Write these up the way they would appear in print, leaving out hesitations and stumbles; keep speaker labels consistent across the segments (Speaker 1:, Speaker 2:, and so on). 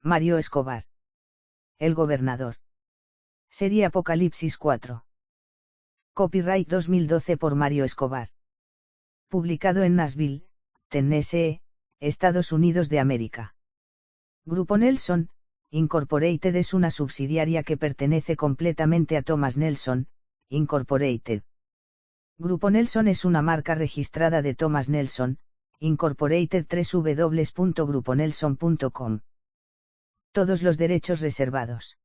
Speaker 1: Mario Escobar. El gobernador. Serie Apocalipsis 4. Copyright 2012 por Mario Escobar. Publicado en Nashville, Tennessee, Estados Unidos de América. Grupo Nelson, Incorporated es una subsidiaria que pertenece completamente a Thomas Nelson, Incorporated. Grupo Nelson es una marca registrada de Thomas Nelson, Incorporated. www.gruponelson.com. Todos los derechos reservados.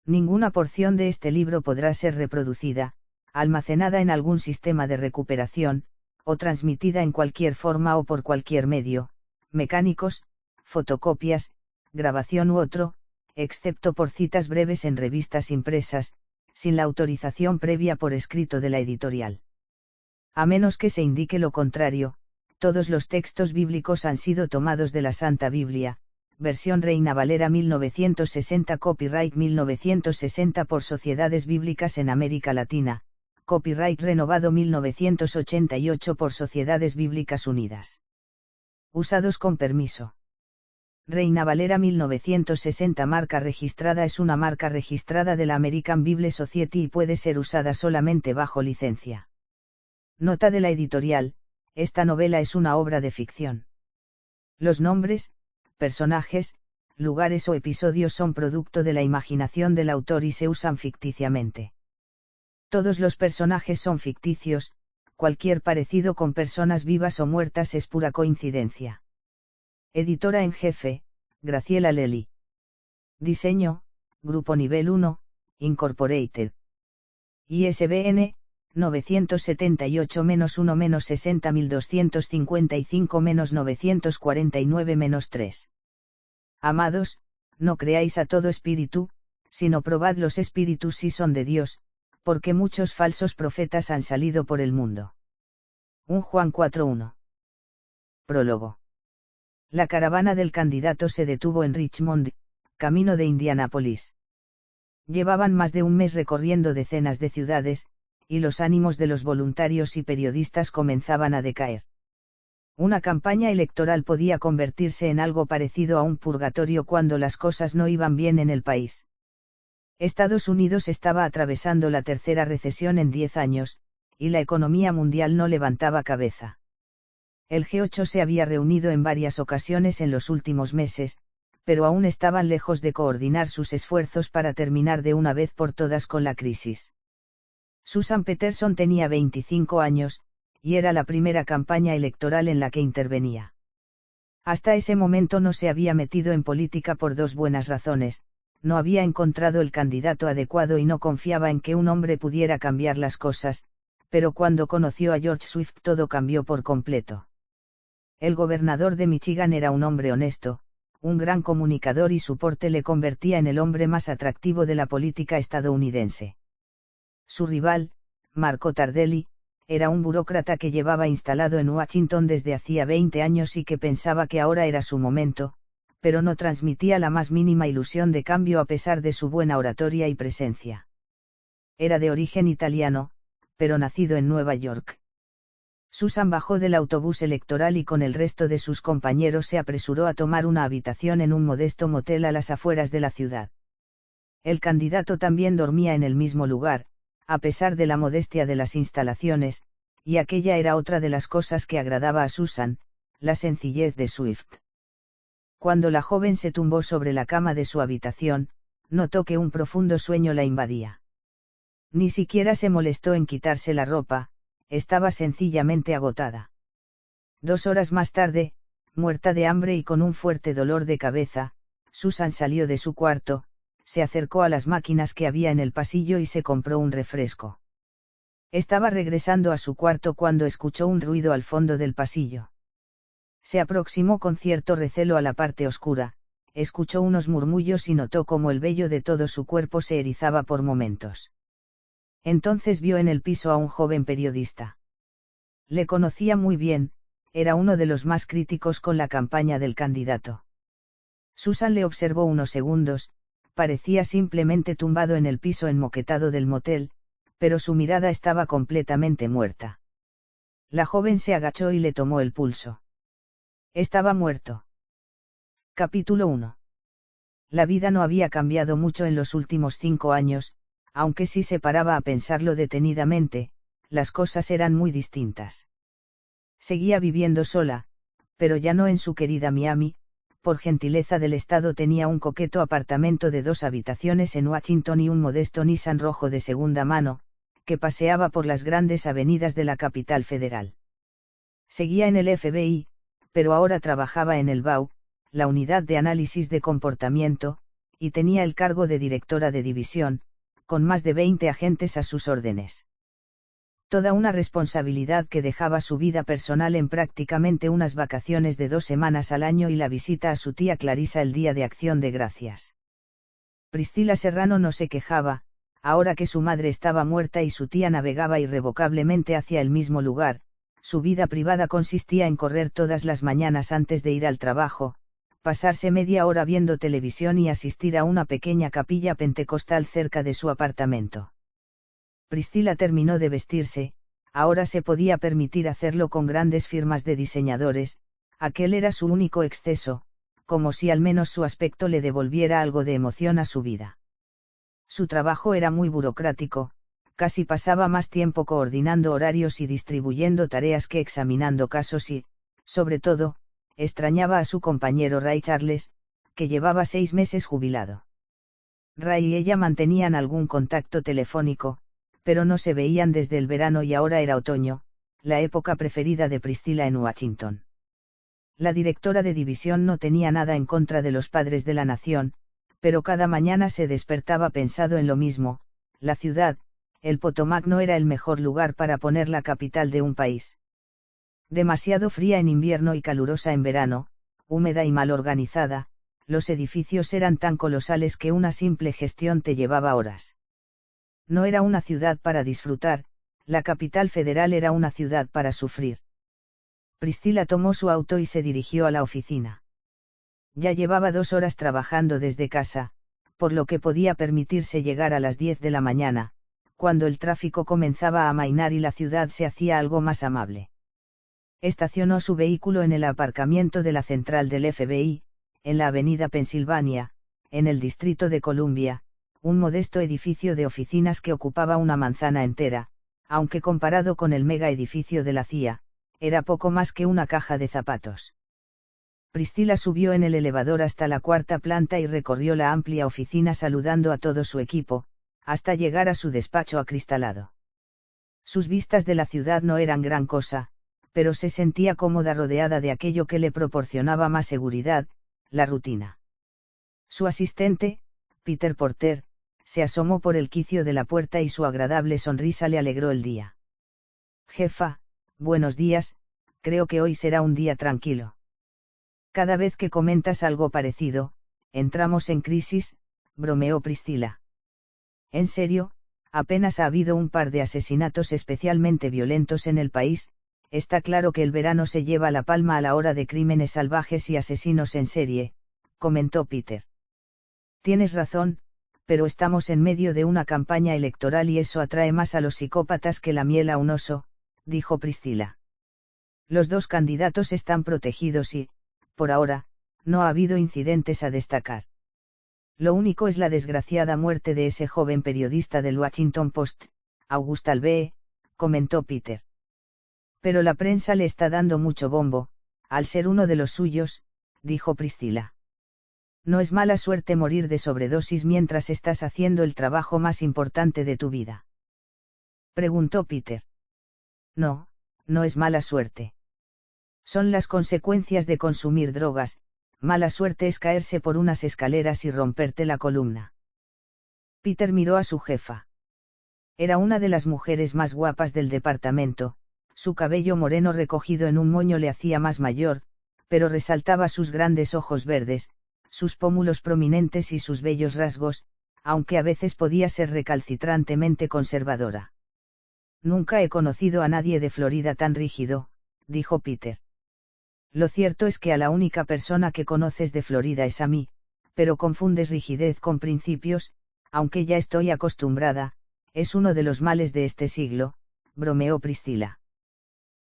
Speaker 1: Ninguna porción de este libro podrá ser reproducida, almacenada en algún sistema de recuperación, o transmitida en cualquier forma o por cualquier medio, mecánicos, fotocopias, grabación u otro, excepto por citas breves en revistas impresas, sin la autorización previa por escrito de la editorial. A menos que se indique lo contrario, todos los textos bíblicos han sido tomados de la Santa Biblia, versión Reina Valera 1960, copyright 1960 por Sociedades Bíblicas en América Latina, copyright renovado 1988 por Sociedades Bíblicas Unidas. Usados con permiso. Reina Valera 1960 marca registrada es una marca registrada de la American Bible Society y puede ser usada solamente bajo licencia. Nota de la editorial: esta novela es una obra de ficción. Los nombres, personajes, lugares o episodios son producto de la imaginación del autor y se usan ficticiamente. Todos los personajes son ficticios, cualquier parecido con personas vivas o muertas es pura coincidencia. Editora en jefe, Graciela Lely. Diseño, Grupo Nivel 1, Incorporated. ISBN, 978-1-60255-949-3. Amados, no creáis a todo espíritu, sino probad los espíritus si son de Dios, porque muchos falsos profetas han salido por el mundo. 1 Juan 4:1. Prólogo. La caravana del candidato se detuvo en Richmond, camino de Indianápolis. Llevaban más de un mes recorriendo decenas de ciudades, y los ánimos de los voluntarios y periodistas comenzaban a decaer. Una campaña electoral podía convertirse en algo parecido a un purgatorio cuando las cosas no iban bien en el país. Estados Unidos estaba atravesando la tercera recesión en 10 años, y la economía mundial no levantaba cabeza. El G8 se había reunido en varias ocasiones en los últimos meses, pero aún estaban lejos de coordinar sus esfuerzos para terminar de una vez por todas con la crisis. Susan Peterson tenía 25 años, y era la primera campaña electoral en la que intervenía. Hasta ese momento no se había metido en política por dos buenas razones: no había encontrado el candidato adecuado y no confiaba en que un hombre pudiera cambiar las cosas, pero cuando conoció a George Swift todo cambió por completo. El gobernador de Michigan era un hombre honesto, un gran comunicador y su porte le convertía en el hombre más atractivo de la política estadounidense. Su rival, Marco Tardelli, era un burócrata que llevaba instalado en Washington desde hacía 20 años y que pensaba que ahora era su momento, pero no transmitía la más mínima ilusión de cambio a pesar de su buena oratoria y presencia. Era de origen italiano, pero nacido en Nueva York. Susan bajó del autobús electoral y con el resto de sus compañeros se apresuró a tomar una habitación en un modesto motel a las afueras de la ciudad. El candidato también dormía en el mismo lugar, a pesar de la modestia de las instalaciones, y aquella era otra de las cosas que agradaba a Susan, la sencillez de Swift. Cuando la joven se tumbó sobre la cama de su habitación, notó que un profundo sueño la invadía. Ni siquiera se molestó en quitarse la ropa, estaba sencillamente agotada. 2 horas más tarde, muerta de hambre y con un fuerte dolor de cabeza, Susan salió de su cuarto, se acercó a las máquinas que había en el pasillo y se compró un refresco. Estaba regresando a su cuarto cuando escuchó un ruido al fondo del pasillo. Se aproximó con cierto recelo a la parte oscura, escuchó unos murmullos y notó cómo el vello de todo su cuerpo se erizaba por momentos. Entonces vio en el piso a un joven periodista. Le conocía muy bien, era uno de los más críticos con la campaña del candidato. Susan le observó unos segundos, parecía simplemente tumbado en el piso enmoquetado del motel, pero su mirada estaba completamente muerta. La joven se agachó y le tomó el pulso. Estaba muerto. Capítulo 1. La vida no había cambiado mucho en los últimos 5 años, aunque si se paraba a pensarlo detenidamente, las cosas eran muy distintas. Seguía viviendo sola, pero ya no en su querida Miami. Por gentileza del Estado tenía un coqueto apartamento de 2 habitaciones en Washington y un modesto Nissan rojo de segunda mano, que paseaba por las grandes avenidas de la capital federal. Seguía en el FBI, pero ahora trabajaba en el BAU, la Unidad de Análisis de Comportamiento, y tenía el cargo de directora de división, con más de 20 agentes a sus órdenes. Toda una responsabilidad que dejaba su vida personal en prácticamente unas vacaciones de 2 semanas al año y la visita a su tía Clarisa el día de Acción de Gracias. Priscila Serrano no se quejaba, ahora que su madre estaba muerta y su tía navegaba irrevocablemente hacia el mismo lugar. Su vida privada consistía en correr todas las mañanas antes de ir al trabajo, pasarse media hora viendo televisión y asistir a una pequeña capilla pentecostal cerca de su apartamento. Priscila terminó de vestirse, ahora se podía permitir hacerlo con grandes firmas de diseñadores, aquel era su único exceso, como si al menos su aspecto le devolviera algo de emoción a su vida. Su trabajo era muy burocrático, casi pasaba más tiempo coordinando horarios y distribuyendo tareas que examinando casos y, sobre todo, extrañaba a su compañero Ray Charles, que llevaba 6 meses jubilado. Ray y ella mantenían algún contacto telefónico, pero no se veían desde el verano y ahora era otoño, la época preferida de Priscila en Washington. La directora de división no tenía nada en contra de los padres de la nación, pero cada mañana se despertaba pensado en lo mismo: la ciudad, el Potomac no era el mejor lugar para poner la capital de un país. Demasiado fría en invierno y calurosa en verano, húmeda y mal organizada, los edificios eran tan colosales que una simple gestión te llevaba horas. No era una ciudad para disfrutar, la capital federal era una ciudad para sufrir. Priscila tomó su auto y se dirigió a la oficina. Ya llevaba 2 horas trabajando desde casa, por lo que podía permitirse llegar a las 10 de la mañana, cuando el tráfico comenzaba a amainar y la ciudad se hacía algo más amable. Estacionó su vehículo en el aparcamiento de la central del FBI, en la avenida Pensilvania, en el Distrito de Columbia, un modesto edificio de oficinas que ocupaba una manzana entera, aunque comparado con el mega edificio de la CIA, era poco más que una caja de zapatos. Priscila subió en el elevador hasta la 4ª planta y recorrió la amplia oficina saludando a todo su equipo, hasta llegar a su despacho acristalado. Sus vistas de la ciudad no eran gran cosa, pero se sentía cómoda rodeada de aquello que le proporcionaba más seguridad, la rutina. Su asistente, Peter Porter, se asomó por el quicio de la puerta y su agradable sonrisa le alegró el día. Jefa, buenos días, creo que hoy será un día tranquilo. Cada vez que comentas algo parecido, entramos en crisis, bromeó Priscila. En serio, apenas ha habido un par de asesinatos especialmente violentos en el país, está claro que el verano se lleva la palma a la hora de crímenes salvajes y asesinos en serie, comentó Peter. Tienes razón, pero estamos en medio de una campaña electoral y eso atrae más a los psicópatas que la miel a un oso, dijo Priscila. Los 2 candidatos están protegidos y, por ahora, no ha habido incidentes a destacar. Lo único es la desgraciada muerte de ese joven periodista del Washington Post, August Alvee, comentó Peter. Pero la prensa le está dando mucho bombo, al ser uno de los suyos, dijo Priscila. No es mala suerte morir de sobredosis mientras estás haciendo el trabajo más importante de tu vida. Preguntó Peter. No, no es mala suerte. Son las consecuencias de consumir drogas. Mala suerte es caerse por unas escaleras y romperte la columna. Peter miró a su jefa. Era una de las mujeres más guapas del departamento, su cabello moreno recogido en un moño le hacía más mayor, pero resaltaba sus grandes ojos verdes, sus pómulos prominentes y sus bellos rasgos, aunque a veces podía ser recalcitrantemente conservadora. Nunca he conocido a nadie de Florida tan rígido, dijo Peter. Lo cierto es que a la única persona que conoces de Florida es a mí, pero confundes rigidez con principios, aunque ya estoy acostumbrada, es uno de los males de este siglo, bromeó Priscila.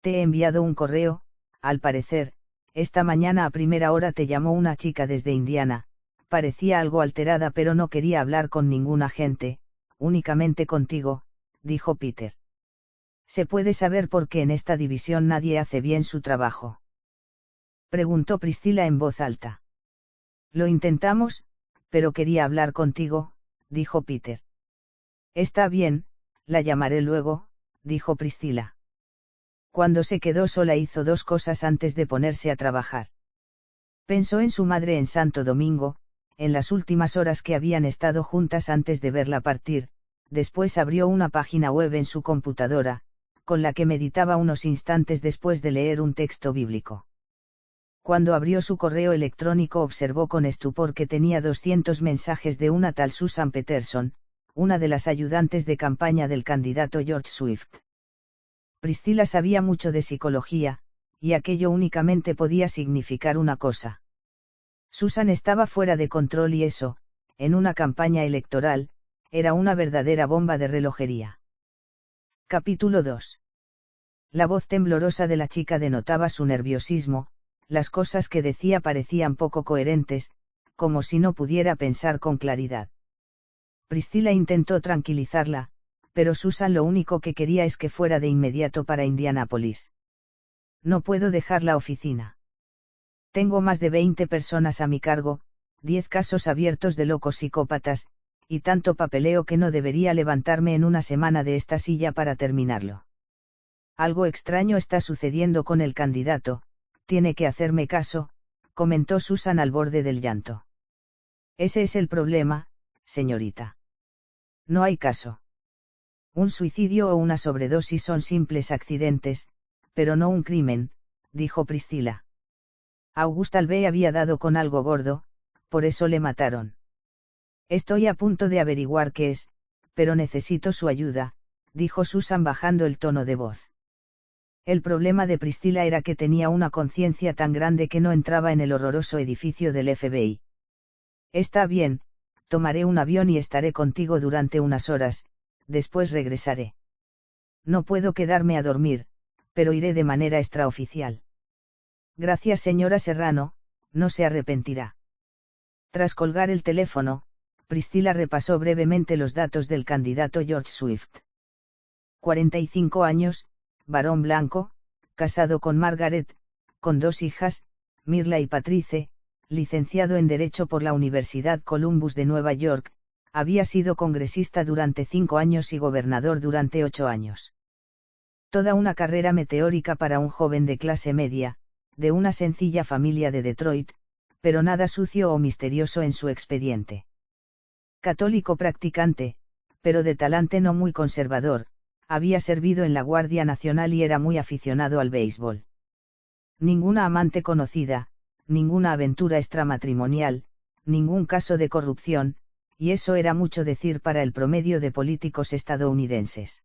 Speaker 1: Te he enviado un correo, al parecer, esta mañana a primera hora te llamó una chica desde Indiana, parecía algo alterada, pero no quería hablar con ningún agente, únicamente contigo, dijo Peter. ¿Se puede saber por qué en esta división nadie hace bien su trabajo?, preguntó Priscilla en voz alta. Lo intentamos, pero quería hablar contigo, dijo Peter. Está bien, la llamaré luego, dijo Priscilla. Cuando se quedó sola hizo dos cosas antes de ponerse a trabajar. Pensó en su madre en Santo Domingo, en las últimas horas que habían estado juntas antes de verla partir. Después abrió una página web en su computadora, con la que meditaba unos instantes después de leer un texto bíblico. Cuando abrió su correo electrónico observó con estupor que tenía 200 mensajes de una tal Susan Peterson, una de las ayudantes de campaña del candidato George Swift. Priscilla sabía mucho de psicología, y aquello únicamente podía significar una cosa. Susan estaba fuera de control y eso, en una campaña electoral, era una verdadera bomba de relojería. Capítulo 2. La voz temblorosa de la chica denotaba su nerviosismo, las cosas que decía parecían poco coherentes, como si no pudiera pensar con claridad. Priscilla intentó tranquilizarla, pero Susan lo único que quería es que fuera de inmediato para Indianápolis. No puedo dejar la oficina. Tengo más de 20 personas a mi cargo, 10 casos abiertos de locos psicópatas, y tanto papeleo que no debería levantarme en una semana de esta silla para terminarlo. Algo extraño está sucediendo con el candidato, tiene que hacerme caso, comentó Susan al borde del llanto. Ese es el problema, señorita. No hay caso. Un suicidio o una sobredosis son simples accidentes, pero no un crimen, dijo Priscilla. August Albe había dado con algo gordo, por eso le mataron. Estoy a punto de averiguar qué es, pero necesito su ayuda, dijo Susan bajando el tono de voz. El problema de Priscilla era que tenía una conciencia tan grande que no entraba en el horroroso edificio del FBI. Está bien, tomaré un avión y estaré contigo durante unas horas, después regresaré. No puedo quedarme a dormir, pero iré de manera extraoficial. Gracias, señora Serrano, no se arrepentirá. Tras colgar el teléfono, Priscilla repasó brevemente los datos del candidato George Swift. 45 años, varón blanco, casado con Margaret, con 2 hijas, Mirla y Patrice, licenciado en Derecho por la Universidad Columbus de Nueva York, había sido congresista durante 5 años y gobernador durante 8 años. Toda una carrera meteórica para un joven de clase media, de una sencilla familia de Detroit, pero nada sucio o misterioso en su expediente. Católico practicante, pero de talante no muy conservador, había servido en la Guardia Nacional y era muy aficionado al béisbol. Ninguna amante conocida, ninguna aventura extramatrimonial, ningún caso de corrupción, y eso era mucho decir para el promedio de políticos estadounidenses.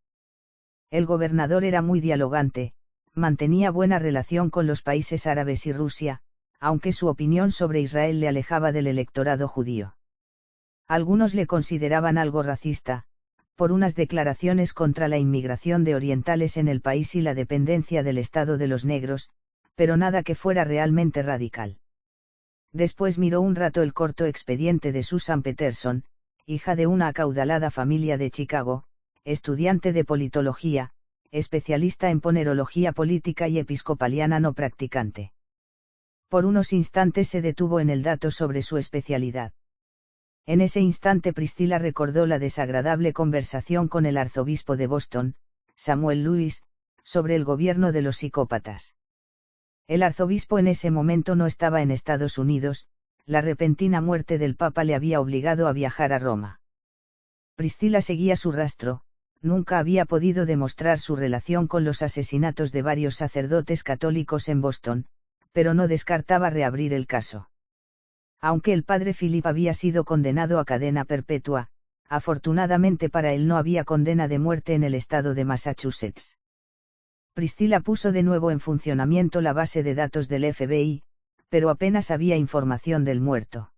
Speaker 1: El gobernador era muy dialogante, mantenía buena relación con los países árabes y Rusia, aunque su opinión sobre Israel le alejaba del electorado judío. Algunos le consideraban algo racista, por unas declaraciones contra la inmigración de orientales en el país y la dependencia del Estado de los negros, pero nada que fuera realmente radical. Después miró un rato el corto expediente de Susan Peterson, hija de una acaudalada familia de Chicago, estudiante de politología, especialista en ponerología política y episcopaliana no practicante. Por unos instantes se detuvo en el dato sobre su especialidad. En ese instante Priscilla recordó la desagradable conversación con el arzobispo de Boston, Samuel Lewis, sobre el gobierno de los psicópatas. El arzobispo en ese momento no estaba en Estados Unidos, la repentina muerte del Papa le había obligado a viajar a Roma. Priscilla seguía su rastro, nunca había podido demostrar su relación con los asesinatos de varios sacerdotes católicos en Boston, pero no descartaba reabrir el caso. Aunque el padre Philip había sido condenado a cadena perpetua, afortunadamente para él no había condena de muerte en el estado de Massachusetts. Priscilla puso de nuevo en funcionamiento la base de datos del FBI, pero apenas había información del muerto.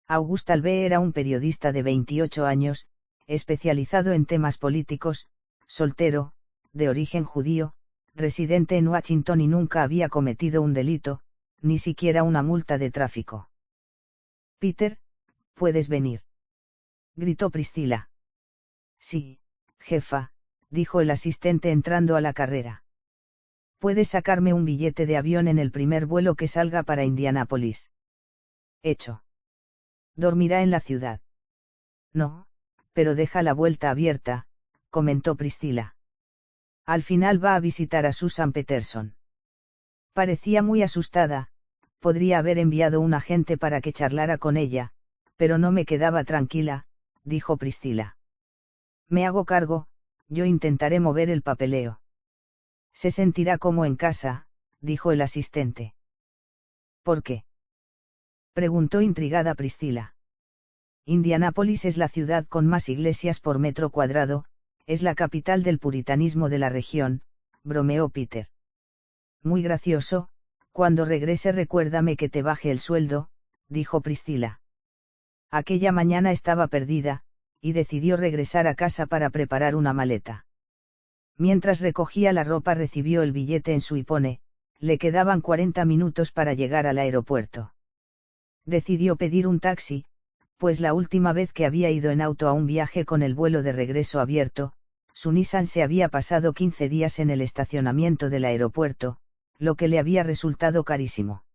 Speaker 1: August Albe era un periodista de 28 años, especializado en temas políticos, soltero, de origen judío, residente en Washington y nunca había cometido un delito, ni siquiera una multa de tráfico. Peter, ¿puedes venir?, gritó Priscilla. Sí, jefa, dijo el asistente entrando a la carrera. ¿Puedes sacarme un billete de avión en el primer vuelo que salga para Indianápolis? Hecho. ¿Dormirá en la ciudad? No, pero deja la vuelta abierta, comentó Priscilla. Al final va a visitar a Susan Peterson. Parecía muy asustada, podría haber enviado un agente para que charlara con ella, pero no me quedaba tranquila, dijo Priscilla. Me hago cargo, yo intentaré mover el papeleo. Se sentirá como en casa, dijo el asistente. ¿Por qué?, preguntó intrigada Priscilla. Indianápolis es la ciudad con más iglesias por metro cuadrado, es la capital del puritanismo de la región, bromeó Peter. Muy gracioso, cuando regrese recuérdame que te baje el sueldo, dijo Priscilla. Aquella mañana estaba perdida, y decidió regresar a casa para preparar una maleta. Mientras recogía la ropa recibió el billete en su iPhone, le quedaban 40 minutos para llegar al aeropuerto. Decidió pedir un taxi, pues la última vez que había ido en auto a un viaje con el vuelo de regreso abierto, su Nissan se había pasado 15 días en el estacionamiento del aeropuerto, lo que le había resultado carísimo.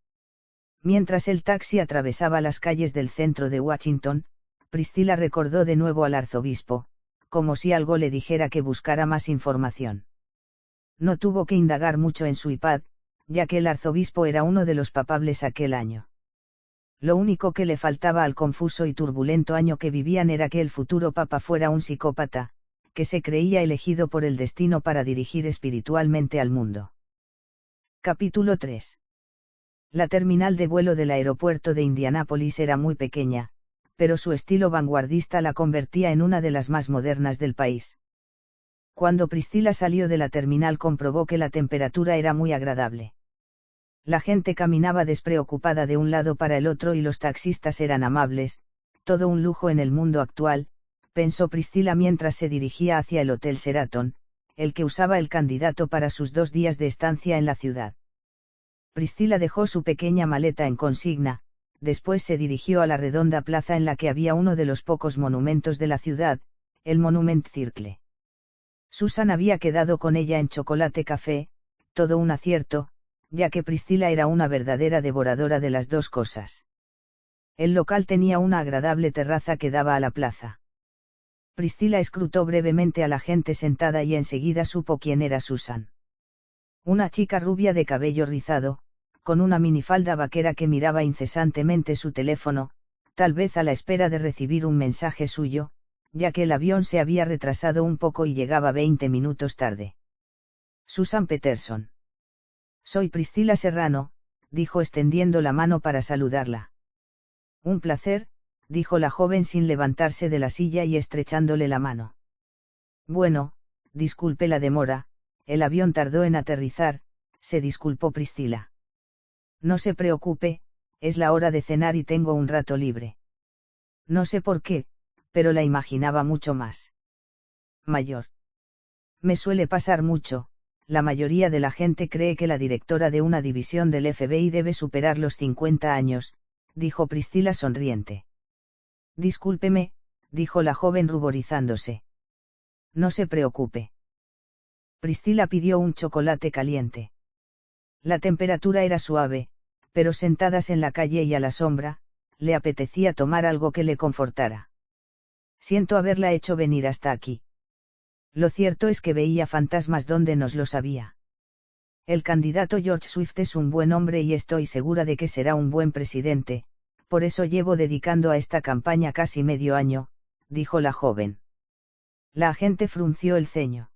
Speaker 1: Mientras el taxi atravesaba las calles del centro de Washington, Priscilla recordó de nuevo al arzobispo, como si algo le dijera que buscara más información. No tuvo que indagar mucho en su iPad, ya que el arzobispo era uno de los papables aquel año. Lo único que le faltaba al confuso y turbulento año que vivían era que el futuro papa fuera un psicópata, que se creía elegido por el destino para dirigir espiritualmente al mundo. Capítulo 3. La terminal de vuelo del aeropuerto de Indianápolis era muy pequeña, pero su estilo vanguardista la convertía en una de las más modernas del país. Cuando Priscilla salió de la terminal comprobó que la temperatura era muy agradable. La gente caminaba despreocupada de un lado para el otro y los taxistas eran amables, todo un lujo en el mundo actual, pensó Priscilla mientras se dirigía hacia el Hotel Sheraton, el que usaba el candidato para sus 2 días de estancia en la ciudad. Priscilla dejó su pequeña maleta en consigna, después se dirigió a la redonda plaza en la que había uno de los pocos monumentos de la ciudad, el Monument Circle. Susan había quedado con ella en Chocolate Café, todo un acierto, ya que Priscilla era una verdadera devoradora de las dos cosas. El local tenía una agradable terraza que daba a la plaza. Priscilla escrutó brevemente a la gente sentada y enseguida supo quién era Susan. Una chica rubia de cabello rizado, con una minifalda vaquera que miraba incesantemente su teléfono, tal vez a la espera de recibir un mensaje suyo, ya que el avión se había retrasado un poco y llegaba 20 minutos tarde. Susan Peterson. Soy Priscilla Serrano, dijo extendiendo la mano para saludarla. Un placer, dijo la joven sin levantarse de la silla y estrechándole la mano. Bueno, disculpe la demora, el avión tardó en aterrizar, se disculpó Priscilla. No se preocupe, es la hora de cenar y tengo un rato libre. No sé por qué, pero la imaginaba mucho más mayor. Me suele pasar mucho. La mayoría de la gente cree que la directora de una división del FBI debe superar los 50 años, dijo Priscilla sonriente. Discúlpeme, dijo la joven ruborizándose. No se preocupe. Priscilla pidió un chocolate caliente. La temperatura era suave, pero sentadas en la calle y a la sombra, le apetecía tomar algo que le confortara. Siento haberla hecho venir hasta aquí. Lo cierto es que veía fantasmas donde nos lo sabía. El candidato George Swift es un buen hombre y estoy segura de que será un buen presidente, por eso llevo dedicando a esta campaña casi medio año, dijo la joven. La agente frunció el ceño.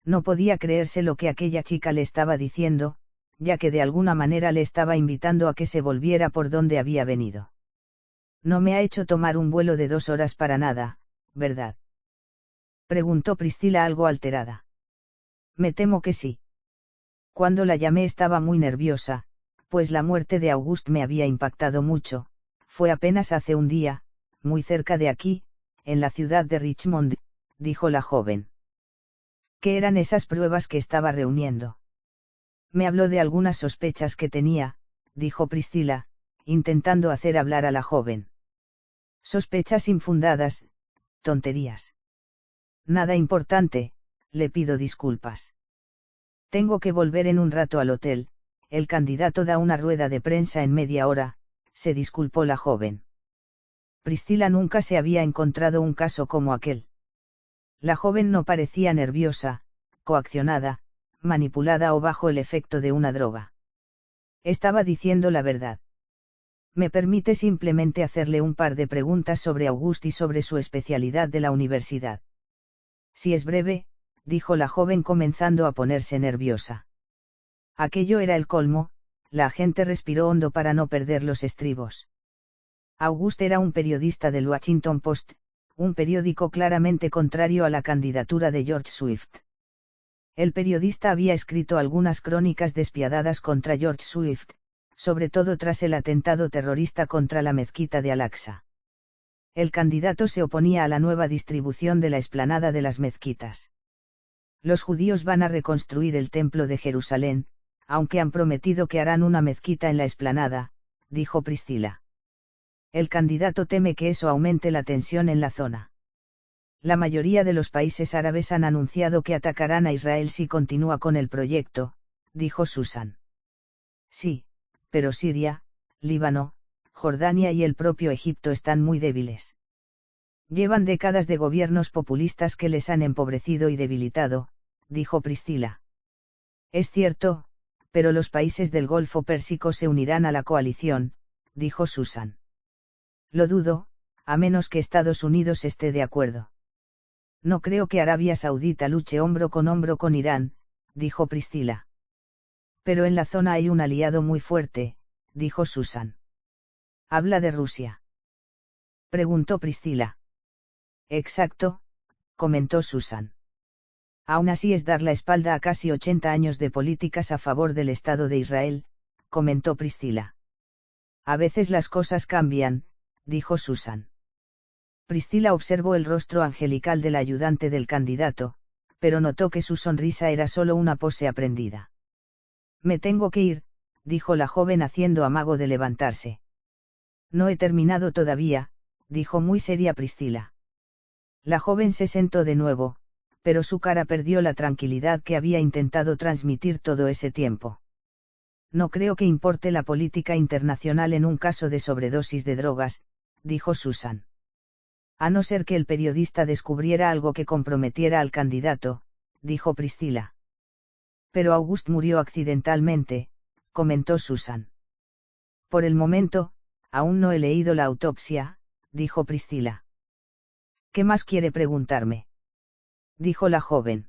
Speaker 1: No podía creerse lo que aquella chica le estaba diciendo, ya que de alguna manera le estaba invitando a que se volviera por donde había venido. No me ha hecho tomar un vuelo de 2 horas para nada, ¿verdad?, preguntó Priscilla algo alterada. Me temo que sí. Cuando la llamé estaba muy nerviosa, pues la muerte de Auguste me había impactado mucho, fue apenas hace un día, muy cerca de aquí, en la ciudad de Richmond, dijo la joven. ¿Qué eran esas pruebas que estaba reuniendo? Me habló de algunas sospechas que tenía, dijo Priscilla, intentando hacer hablar a la joven. Sospechas infundadas, tonterías. Nada importante, le pido disculpas. Tengo que volver en un rato al hotel, el candidato da una rueda de prensa en media hora, se disculpó la joven. Priscila nunca se había encontrado un caso como aquel. La joven no parecía nerviosa, coaccionada, manipulada o bajo el efecto de una droga. Estaba diciendo la verdad. Me permite simplemente hacerle un par de preguntas sobre August y sobre su especialidad de la universidad. Si es breve, dijo la joven comenzando a ponerse nerviosa. Aquello era el colmo, la agente respiró hondo para no perder los estribos. August era un periodista del Washington Post, un periódico claramente contrario a la candidatura de George Swift. El periodista había escrito algunas crónicas despiadadas contra George Swift, sobre todo tras el atentado terrorista contra la mezquita de Al-Aqsa. El candidato se oponía a la nueva distribución de la explanada de las mezquitas. Los judíos van a reconstruir el templo de Jerusalén, aunque han prometido que harán una mezquita en la explanada, dijo Priscila. El candidato teme que eso aumente la tensión en la zona. La mayoría de los países árabes han anunciado que atacarán a Israel si continúa con el proyecto, dijo Susan. Sí, pero Siria, Líbano, Jordania y el propio Egipto están muy débiles. Llevan décadas de gobiernos populistas que les han empobrecido y debilitado, dijo Priscila. Es cierto, pero los países del Golfo Pérsico se unirán a la coalición, dijo Susan. Lo dudo, a menos que Estados Unidos esté de acuerdo. No creo que Arabia Saudita luche hombro con Irán, dijo Priscila. Pero en la zona hay un aliado muy fuerte, dijo Susan. ¿Habla de Rusia?, preguntó Priscila. Exacto, comentó Susan. Aún así es dar la espalda a casi 80 años de políticas a favor del Estado de Israel, comentó Priscila. A veces las cosas cambian, dijo Susan. Priscila observó el rostro angelical del ayudante del candidato, pero notó que su sonrisa era solo una pose aprendida. Me tengo que ir, dijo la joven haciendo amago de levantarse. No he terminado todavía, dijo muy seria Priscila. La joven se sentó de nuevo, pero su cara perdió la tranquilidad que había intentado transmitir todo ese tiempo. No creo que importe la política internacional en un caso de sobredosis de drogas, dijo Susan. A no ser que el periodista descubriera algo que comprometiera al candidato, dijo Priscila. Pero August murió accidentalmente, comentó Susan. Por el momento, aún no he leído la autopsia, dijo Priscila. ¿Qué más quiere preguntarme?, dijo la joven.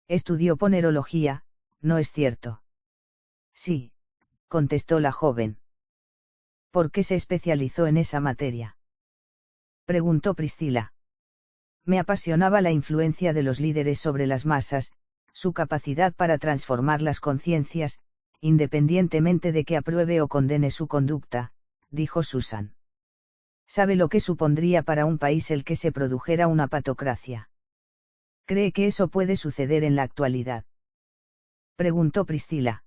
Speaker 1: Estudió ponerología, ¿no es cierto? Sí, contestó la joven. ¿Por qué se especializó en esa materia?, preguntó Priscila. Me apasionaba la influencia de los líderes sobre las masas, su capacidad para transformar las conciencias, independientemente de que apruebe o condene su conducta, dijo Susan. ¿Sabe lo que supondría para un país el que se produjera una patocracia? ¿Cree que eso puede suceder en la actualidad?, preguntó Priscila.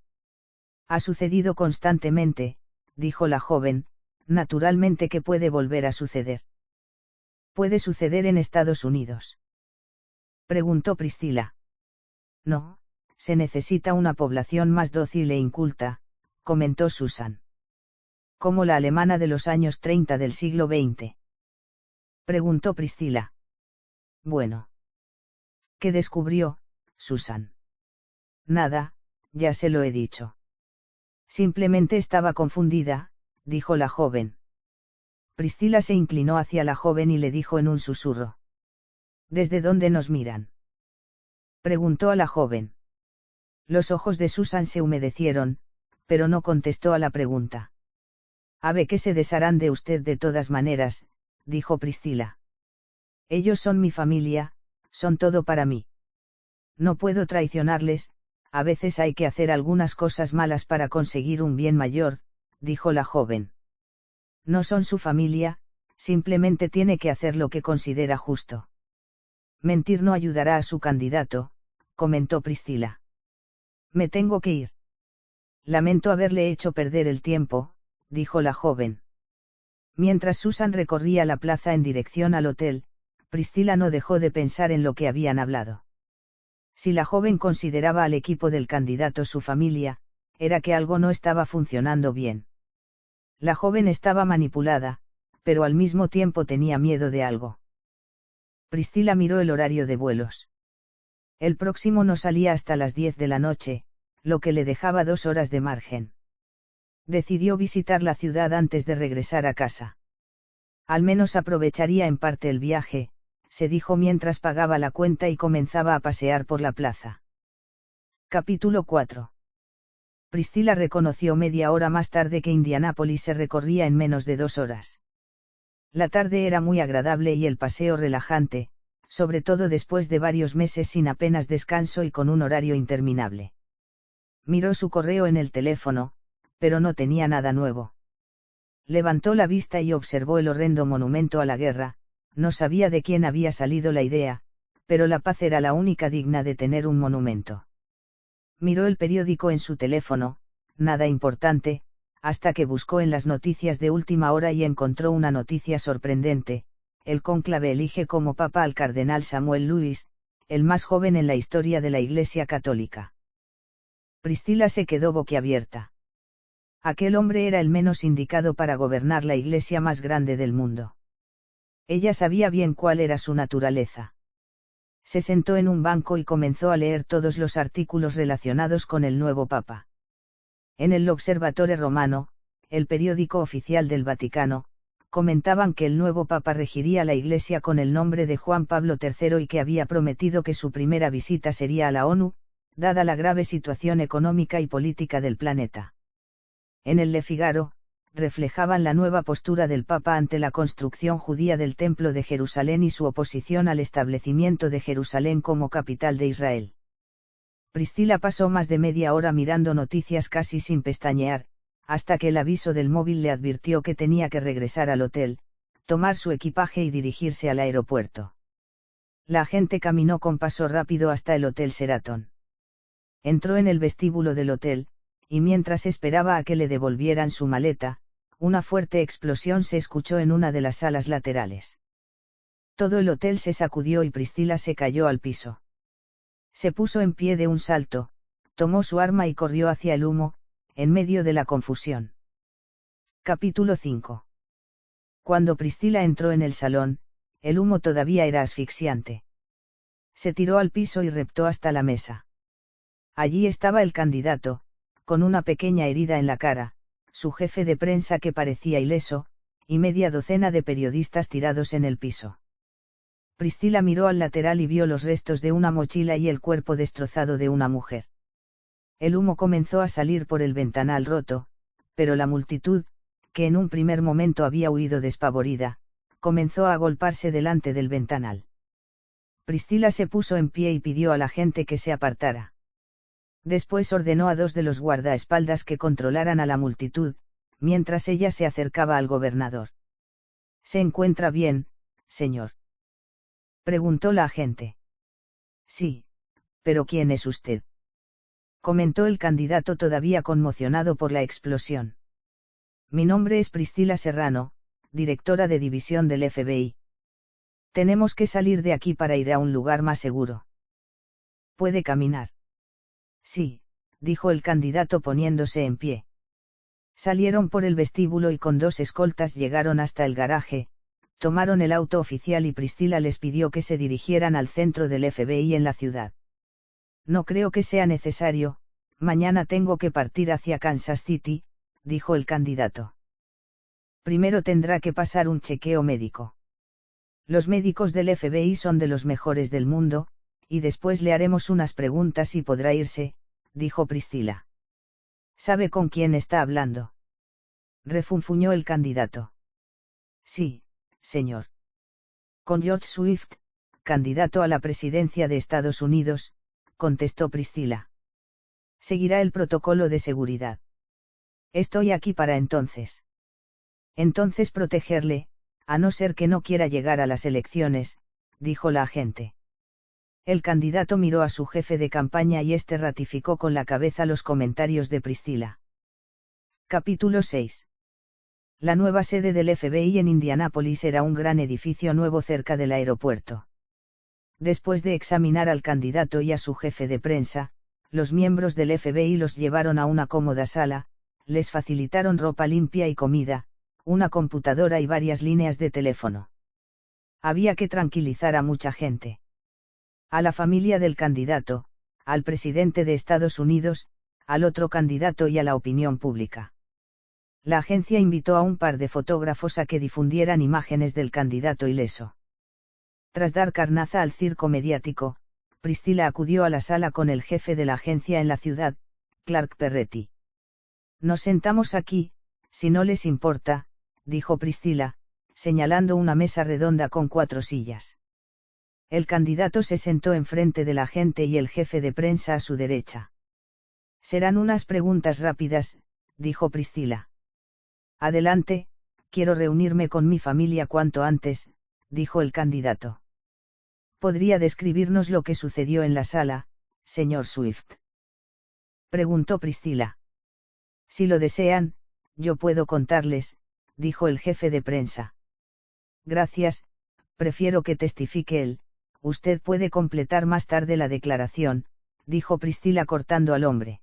Speaker 1: Ha sucedido constantemente, dijo la joven, naturalmente que puede volver a suceder. ¿Puede suceder en Estados Unidos?, preguntó Priscila. No, se necesita una población más dócil e inculta, comentó Susan. ¿Como la alemana de los años 30 del siglo XX?, preguntó Priscila. Bueno. ¿Qué descubrió, Susan? Nada, ya se lo he dicho. Simplemente estaba confundida, dijo la joven. Priscila se inclinó hacia la joven y le dijo en un susurro. ¿Desde dónde nos miran?, preguntó a la joven. Los ojos de Susan se humedecieron, pero no contestó a la pregunta. «Ave que se desharán de usted de todas maneras», dijo Priscila. «Ellos son mi familia, son todo para mí. No puedo traicionarles, a veces hay que hacer algunas cosas malas para conseguir un bien mayor», dijo la joven. «No son su familia, simplemente tiene que hacer lo que considera justo». «Mentir no ayudará a su candidato», comentó Priscila. «Me tengo que ir. Lamento haberle hecho perder el tiempo», dijo la joven. Mientras Susan recorría la plaza en dirección al hotel, Priscilla no dejó de pensar en lo que habían hablado. Si la joven consideraba al equipo del candidato su familia, era que algo no estaba funcionando bien. La joven estaba manipulada, pero al mismo tiempo tenía miedo de algo. Priscilla miró el horario de vuelos. El próximo no salía hasta las 10 de la noche, lo que le dejaba 2 horas de margen. Decidió visitar la ciudad antes de regresar a casa. Al menos aprovecharía en parte el viaje, se dijo mientras pagaba la cuenta y comenzaba a pasear por la plaza. Capítulo 4. Priscilla reconoció media hora más tarde que Indianápolis se recorría en menos de 2 horas. La tarde era muy agradable y el paseo relajante, sobre todo después de varios meses sin apenas descanso y con un horario interminable. Miró su correo en el teléfono, pero no tenía nada nuevo. Levantó la vista y observó el horrendo monumento a la guerra, no sabía de quién había salido la idea, pero la paz era la única digna de tener un monumento. Miró el periódico en su teléfono, nada importante, hasta que buscó en las noticias de última hora y encontró una noticia sorprendente: el cónclave elige como papa al cardenal Samuel Lewis, el más joven en la historia de la Iglesia Católica. Priscilla se quedó boquiabierta. Aquel hombre era el menos indicado para gobernar la iglesia más grande del mundo. Ella sabía bien cuál era su naturaleza. Se sentó en un banco y comenzó a leer todos los artículos relacionados con el nuevo papa. En el L'Osservatore Romano, el periódico oficial del Vaticano, comentaban que el nuevo papa regiría la iglesia con el nombre de Juan Pablo III y que había prometido que su primera visita sería a la ONU, dada la grave situación económica y política del planeta. En el Le Figaro, reflejaban la nueva postura del Papa ante la construcción judía del Templo de Jerusalén y su oposición al establecimiento de Jerusalén como capital de Israel. Priscilla pasó más de media hora mirando noticias casi sin pestañear, hasta que el aviso del móvil le advirtió que tenía que regresar al hotel, tomar su equipaje y dirigirse al aeropuerto. La agente caminó con paso rápido hasta el Hotel Sheraton. Entró en el vestíbulo del hotel, y mientras esperaba a que le devolvieran su maleta, una fuerte explosión se escuchó en una de las salas laterales. Todo el hotel se sacudió y Priscilla se cayó al piso. Se puso en pie de un salto, tomó su arma y corrió hacia el humo, en medio de la confusión. Capítulo 5. Cuando Priscilla entró en el salón, el humo todavía era asfixiante. Se tiró al piso y reptó hasta la mesa. Allí estaba el candidato, con una pequeña herida en la cara, su jefe de prensa que parecía ileso, y media docena de periodistas tirados en el piso. Priscilla miró al lateral y vio los restos de una mochila y el cuerpo destrozado de una mujer. El humo comenzó a salir por el ventanal roto, pero la multitud, que en un primer momento había huido despavorida, comenzó a agolparse delante del ventanal. Priscilla se puso en pie y pidió a la gente que se apartara. Después ordenó a 2 de los guardaespaldas que controlaran a la multitud, mientras ella se acercaba al gobernador. ¿Se encuentra bien, señor?, preguntó la agente. Sí, pero ¿quién es usted?, comentó el candidato todavía conmocionado por la explosión. Mi nombre es Priscilla Serrano, directora de división del FBI. Tenemos que salir de aquí para ir a un lugar más seguro. ¿Puede caminar? Sí, dijo el candidato poniéndose en pie. Salieron por el vestíbulo y con 2 escoltas llegaron hasta el garaje, tomaron el auto oficial y Priscilla les pidió que se dirigieran al centro del FBI en la ciudad. No creo que sea necesario, mañana tengo que partir hacia Kansas City, dijo el candidato. Primero tendrá que pasar un chequeo médico. Los médicos del FBI son de los mejores del mundo, y después le haremos unas preguntas y podrá irse, dijo Priscilla. ¿Sabe con quién está hablando?, refunfuñó el candidato. Sí, señor. Con George Swift, candidato a la presidencia de Estados Unidos, contestó Priscilla. Seguirá el protocolo de seguridad. Estoy aquí para entonces. Entonces protegerle, a no ser que no quiera llegar a las elecciones, dijo la agente. El candidato miró a su jefe de campaña y este ratificó con la cabeza los comentarios de Priscilla. Capítulo 6. La nueva sede del FBI en Indianápolis era un gran edificio nuevo cerca del aeropuerto. Después de examinar al candidato y a su jefe de prensa, los miembros del FBI los llevaron a una cómoda sala, les facilitaron ropa limpia y comida, una computadora y varias líneas de teléfono. Había que tranquilizar a mucha gente. A la familia del candidato, al presidente de Estados Unidos, al otro candidato y a la opinión pública. La agencia invitó a un par de fotógrafos a que difundieran imágenes del candidato ileso. Tras dar carnaza al circo mediático, Priscilla acudió a la sala con el jefe de la agencia en la ciudad, Clark Perretti. Nos sentamos aquí, si no les importa, dijo Priscilla, señalando una mesa redonda con 4 sillas. El candidato se sentó enfrente de la agente y el jefe de prensa a su derecha. Serán unas preguntas rápidas, dijo Priscilla. Adelante, quiero reunirme con mi familia cuanto antes, dijo el candidato. ¿Podría describirnos lo que sucedió en la sala, señor Swift? Preguntó Priscilla. Si lo desean, yo puedo contarles, dijo el jefe de prensa. Gracias, prefiero que testifique él, usted puede completar más tarde la declaración, dijo Priscilla cortando al hombre.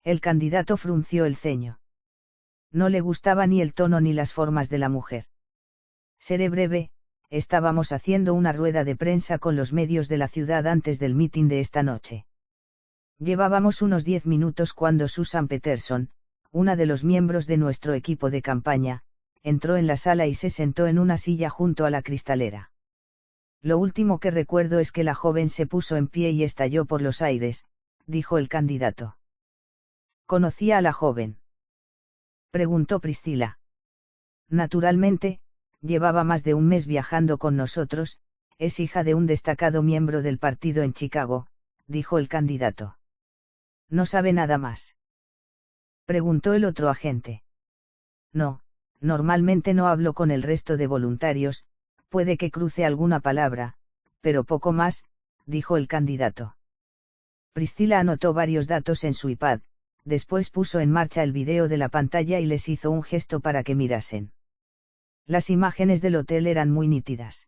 Speaker 1: El candidato frunció el ceño. No le gustaba ni el tono ni las formas de la mujer. Seré breve, estábamos haciendo una rueda de prensa con los medios de la ciudad antes del mitin de esta noche. Llevábamos unos 10 minutos cuando Susan Peterson, una de los miembros de nuestro equipo de campaña, entró en la sala y se sentó en una silla junto a la cristalera. Lo último que recuerdo es que la joven se puso en pie y estalló por los aires, dijo el candidato. ¿Conocía a la joven?, preguntó Priscilla. Naturalmente, llevaba más de un mes viajando con nosotros, es hija de un destacado miembro del partido en Chicago, dijo el candidato. ¿No sabe nada más?, preguntó el otro agente. No, normalmente no hablo con el resto de voluntarios, puede que cruce alguna palabra, pero poco más, dijo el candidato. Priscilla anotó varios datos en su iPad, después puso en marcha el video de la pantalla y les hizo un gesto para que mirasen. Las imágenes del hotel eran muy nítidas.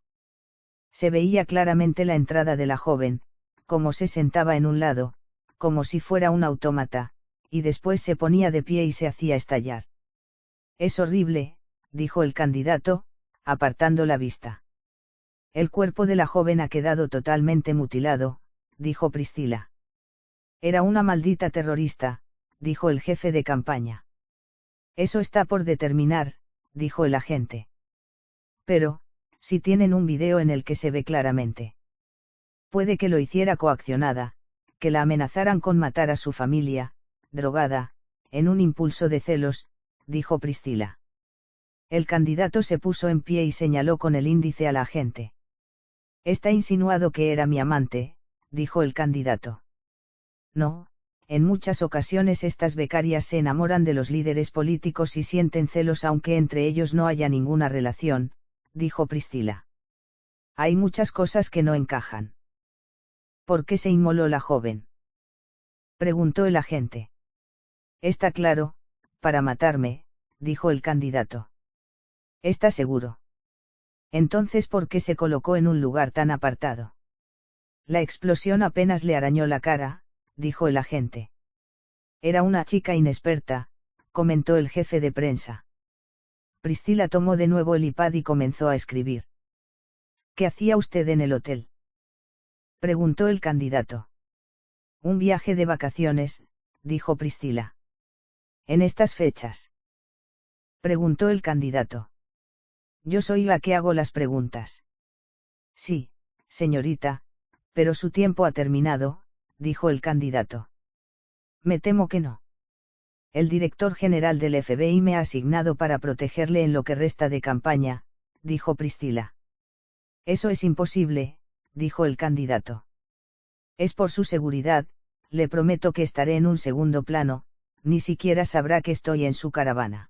Speaker 1: Se veía claramente la entrada de la joven, cómo se sentaba en un lado, como si fuera un autómata, y después se ponía de pie y se hacía estallar. Es horrible, dijo el candidato, apartando la vista. El cuerpo de la joven ha quedado totalmente mutilado, dijo Priscilla. Era una maldita terrorista, dijo el jefe de campaña. Eso está por determinar, dijo el agente. Pero, si tienen un video en el que se ve claramente. Puede que lo hiciera coaccionada, que la amenazaran con matar a su familia, drogada, en un impulso de celos, dijo Priscilla. El candidato se puso en pie y señaló con el índice a la agente. Está insinuado que era mi amante, dijo el candidato. No, en muchas ocasiones estas becarias se enamoran de los líderes políticos y sienten celos aunque entre ellos no haya ninguna relación, dijo Priscilla. Hay muchas cosas que no encajan. ¿Por qué se inmoló la joven?, preguntó el agente. Está claro, para matarme, dijo el candidato. ¿Está seguro? Entonces, ¿por qué se colocó en un lugar tan apartado? La explosión apenas le arañó la cara, dijo el agente. Era una chica inexperta, comentó el jefe de prensa. Priscilla tomó de nuevo el iPad y comenzó a escribir. ¿Qué hacía usted en el hotel?, preguntó el candidato. Un viaje de vacaciones, dijo Priscilla. ¿En estas fechas?, preguntó el candidato. Yo soy la que hago las preguntas. Sí, señorita, pero su tiempo ha terminado, dijo el candidato. Me temo que no. El director general del FBI me ha asignado para protegerle en lo que resta de campaña, dijo Priscilla. Eso es imposible, dijo el candidato. Es por su seguridad, le prometo que estaré en un segundo plano, ni siquiera sabrá que estoy en su caravana.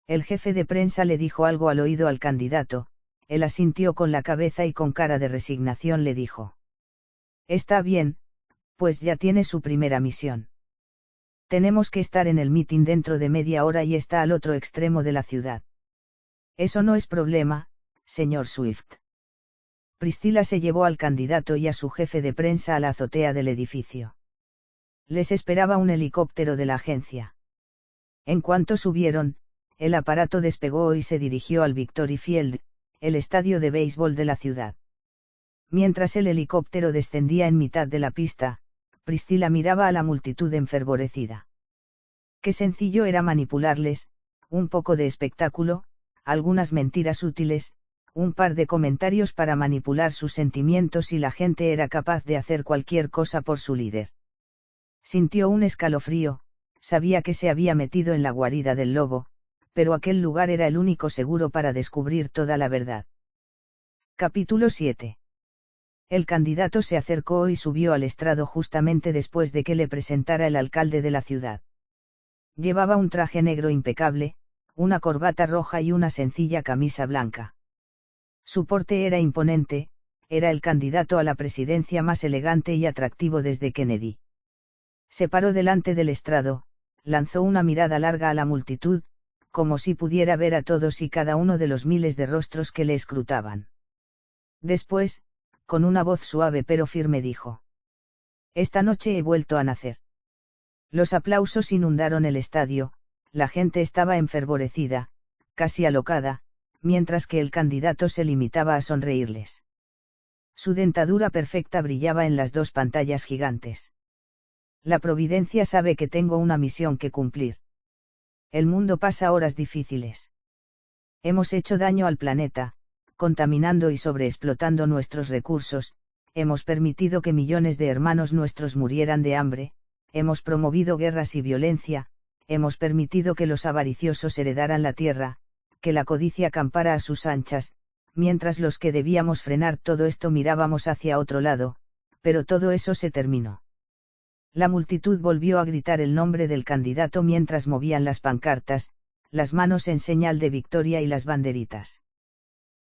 Speaker 1: El jefe de prensa le dijo algo al oído al candidato, él asintió con la cabeza y con cara de resignación le dijo. Está bien, pues ya tiene su primera misión. Tenemos que estar en el meeting dentro de media hora y está al otro extremo de la ciudad. Eso no es problema, señor Swift. Priscilla se llevó al candidato y a su jefe de prensa a la azotea del edificio. Les esperaba un helicóptero de la agencia. En cuanto subieron, el aparato despegó y se dirigió al Victory Field, el estadio de béisbol de la ciudad. Mientras el helicóptero descendía en mitad de la pista, Priscilla miraba a la multitud enfervorecida. Qué sencillo era manipularles, un poco de espectáculo, algunas mentiras útiles, un par de comentarios para manipular sus sentimientos y la gente era capaz de hacer cualquier cosa por su líder. Sintió un escalofrío, sabía que se había metido en la guarida del lobo, pero aquel lugar era el único seguro para descubrir toda la verdad. Capítulo 7. El candidato se acercó y subió al estrado justamente después de que le presentara el alcalde de la ciudad. Llevaba un traje negro impecable, una corbata roja y una sencilla camisa blanca. Su porte era imponente, era el candidato a la presidencia más elegante y atractivo desde Kennedy. Se paró delante del estrado, lanzó una mirada larga a la multitud, como si pudiera ver a todos y cada uno de los miles de rostros que le escrutaban. Después, con una voz suave pero firme dijo: Esta noche he vuelto a nacer. Los aplausos inundaron el estadio, la gente estaba enfervorecida, casi alocada, mientras que el candidato se limitaba a sonreírles. Su dentadura perfecta brillaba en las dos pantallas gigantes. La providencia sabe que tengo una misión que cumplir. El mundo pasa horas difíciles. Hemos hecho daño al planeta, contaminando y sobreexplotando nuestros recursos, hemos permitido que millones de hermanos nuestros murieran de hambre, hemos promovido guerras y violencia, hemos permitido que los avariciosos heredaran la tierra, que la codicia campara a sus anchas, mientras los que debíamos frenar todo esto mirábamos hacia otro lado, pero todo eso se terminó. La multitud volvió a gritar el nombre del candidato mientras movían las pancartas, las manos en señal de victoria y las banderitas.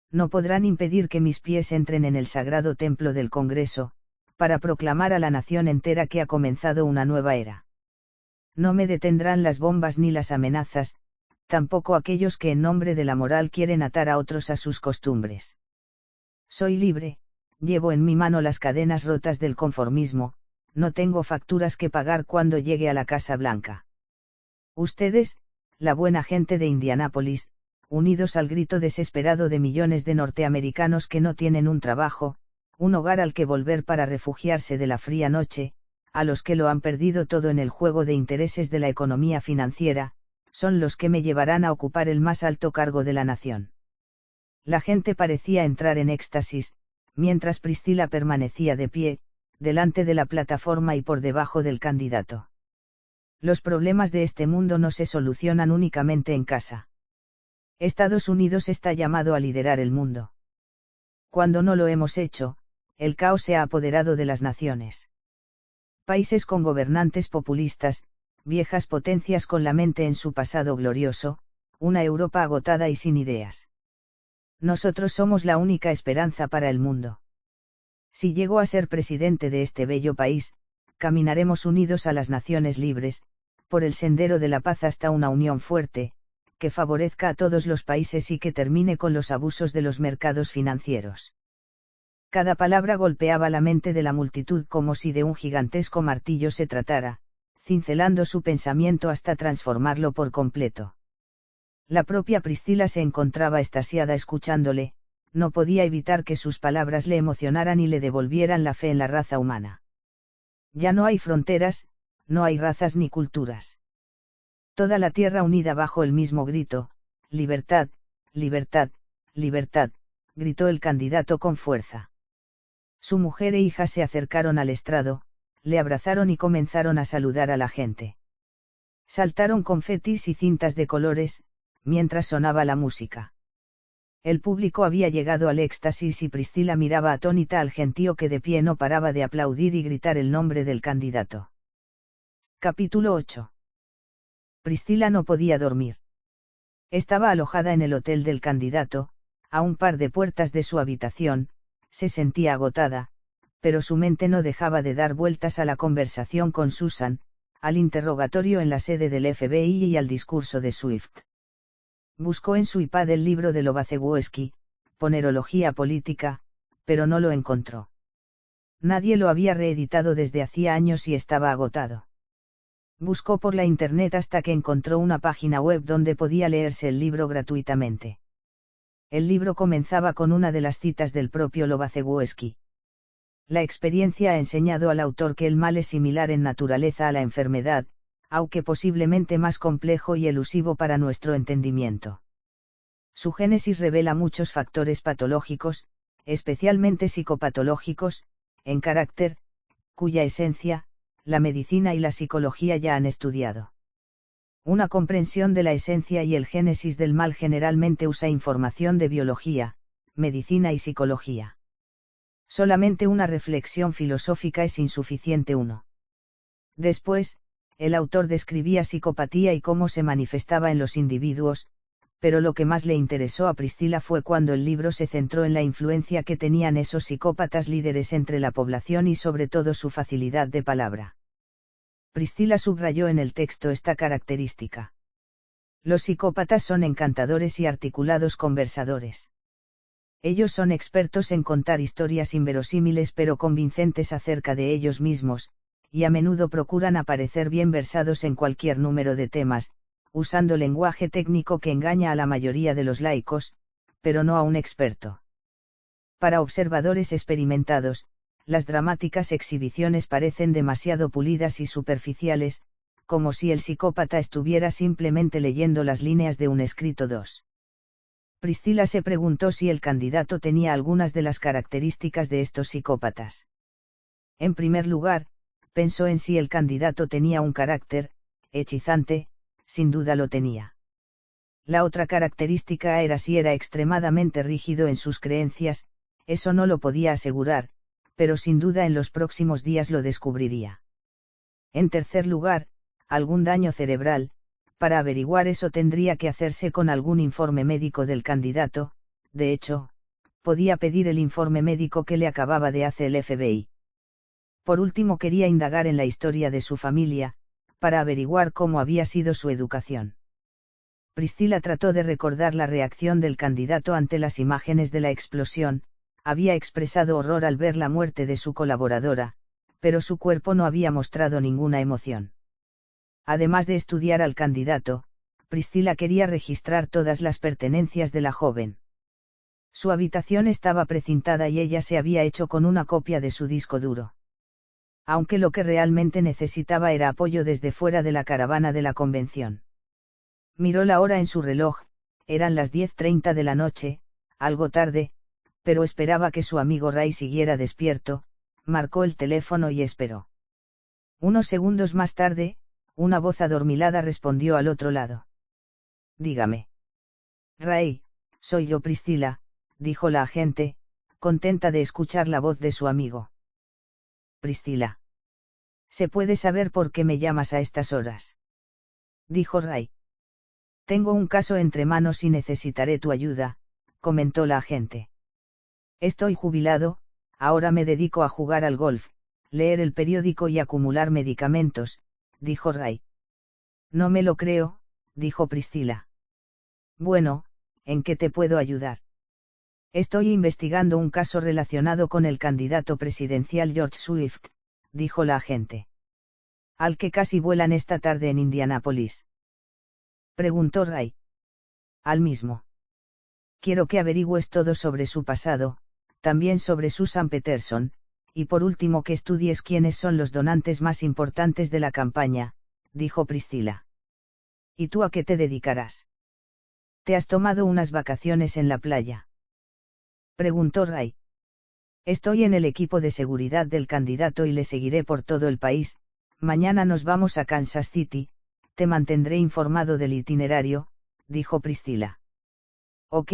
Speaker 1: No podrán impedir que mis pies entren en el sagrado templo del Congreso, para proclamar a la nación entera que ha comenzado una nueva era. No me detendrán las bombas ni las amenazas, tampoco aquellos que en nombre de la moral quieren atar a otros a sus costumbres. Soy libre, llevo en mi mano las cadenas rotas del conformismo, no tengo facturas que pagar cuando llegue a la Casa Blanca. Ustedes, la buena gente de Indianápolis, unidos al grito desesperado de millones de norteamericanos que no tienen un trabajo, un hogar al que volver para refugiarse de la fría noche, a los que lo han perdido todo en el juego de intereses de la economía financiera, son los que me llevarán a ocupar el más alto cargo de la nación. La gente parecía entrar en éxtasis, mientras Priscilla permanecía de pie, delante de la plataforma y por debajo del candidato. Los problemas de este mundo no se solucionan únicamente en casa. Estados Unidos está llamado a liderar el mundo. Cuando no lo hemos hecho, el caos se ha apoderado de las naciones. Países con gobernantes populistas, viejas potencias con la mente en su pasado glorioso, una Europa agotada y sin ideas. Nosotros somos la única esperanza para el mundo. Si llego a ser presidente de este bello país, caminaremos unidos a las naciones libres, por el sendero de la paz hasta una unión fuerte, que favorezca a todos los países y que termine con los abusos de los mercados financieros. Cada palabra golpeaba la mente de la multitud como si de un gigantesco martillo se tratara, cincelando su pensamiento hasta transformarlo por completo. La propia Priscilla se encontraba extasiada escuchándole, no podía evitar que sus palabras le emocionaran y le devolvieran la fe en la raza humana. Ya no hay fronteras, no hay razas ni culturas. Toda la tierra unida bajo el mismo grito: libertad, libertad, libertad, gritó el candidato con fuerza. Su mujer e hija se acercaron al estrado, le abrazaron y comenzaron a saludar a la gente. Saltaron confetis y cintas de colores, mientras sonaba la música. El público había llegado al éxtasis y Priscilla miraba atónita al gentío que de pie no paraba de aplaudir y gritar el nombre del candidato. Capítulo 8. Priscilla no podía dormir. Estaba alojada en el hotel del candidato, a un par de puertas de su habitación, se sentía agotada, pero su mente no dejaba de dar vueltas a la conversación con Susan, al interrogatorio en la sede del FBI y al discurso de Swift. Buscó en su iPad el libro de Lobachevsky, Ponerología política, pero no lo encontró. Nadie lo había reeditado desde hacía años y estaba agotado. Buscó por la internet hasta que encontró una página web donde podía leerse el libro gratuitamente. El libro comenzaba con una de las citas del propio Lobachevsky. La experiencia ha enseñado al autor que el mal es similar en naturaleza a la enfermedad, aunque posiblemente más complejo y elusivo para nuestro entendimiento. Su génesis revela muchos factores patológicos, especialmente psicopatológicos, en carácter, cuya esencia, la medicina y la psicología ya han estudiado. Una comprensión de la esencia y el génesis del mal generalmente usa información de biología, medicina y psicología. Solamente una reflexión filosófica es insuficiente. Después, el autor describía psicopatía y cómo se manifestaba en los individuos, pero lo que más le interesó a Priscilla fue cuando el libro se centró en la influencia que tenían esos psicópatas líderes entre la población y sobre todo su facilidad de palabra. Priscilla subrayó en el texto esta característica. Los psicópatas son encantadores y articulados conversadores. Ellos son expertos en contar historias inverosímiles pero convincentes acerca de ellos mismos, y a menudo procuran aparecer bien versados en cualquier número de temas, usando lenguaje técnico que engaña a la mayoría de los laicos, pero no a un experto. Para observadores experimentados, las dramáticas exhibiciones parecen demasiado pulidas y superficiales, como si el psicópata estuviera simplemente leyendo las líneas de un escrito. Priscilla se preguntó si el candidato tenía algunas de las características de estos psicópatas. En primer lugar, pensó en si el candidato tenía un carácter hechizante. Sin duda lo tenía. La otra característica era si era extremadamente rígido en sus creencias, eso no lo podía asegurar, pero sin duda en los próximos días lo descubriría. En tercer lugar, algún daño cerebral. Para averiguar eso tendría que hacerse con algún informe médico del candidato. De hecho, podía pedir el informe médico que le acababa de hacer el FBI. Por último, quería indagar en la historia de su familia, para averiguar cómo había sido su educación. Priscilla trató de recordar la reacción del candidato ante las imágenes de la explosión. Había expresado horror al ver la muerte de su colaboradora, pero su cuerpo no había mostrado ninguna emoción. Además de estudiar al candidato, Priscilla quería registrar todas las pertenencias de la joven. Su habitación estaba precintada y ella se había hecho con una copia de su disco duro. Aunque lo que realmente necesitaba era apoyo desde fuera de la caravana de la convención. Miró la hora en su reloj, eran las 10:30 de la noche, algo tarde, pero esperaba que su amigo Ray siguiera despierto. Marcó el teléfono y esperó. Unos segundos más tarde, una voz adormilada respondió al otro lado. Dígame. Ray, soy yo, Priscilla, dijo la agente, contenta de escuchar la voz de su amigo. Priscilla. ¿Se puede saber por qué me llamas a estas horas? Dijo Ray. Tengo un caso entre manos y necesitaré tu ayuda, comentó la agente. Estoy jubilado, ahora me dedico a jugar al golf, leer el periódico y acumular medicamentos, dijo Ray. No me lo creo, dijo Priscilla. Bueno, ¿en qué te puedo ayudar? Estoy investigando un caso relacionado con el candidato presidencial George Swift, dijo la agente. ¿Al que casi vuelan esta tarde en Indianápolis? Preguntó Ray. Al mismo. Quiero que averigües todo sobre su pasado, también sobre Susan Peterson, y por último que estudies quiénes son los donantes más importantes de la campaña, dijo Priscilla. ¿Y tú a qué te dedicarás? ¿Te has tomado unas vacaciones en la playa? Preguntó Ray. Estoy en el equipo de seguridad del candidato y le seguiré por todo el país. Mañana nos vamos a Kansas City, te mantendré informado del itinerario, dijo Priscilla. Ok,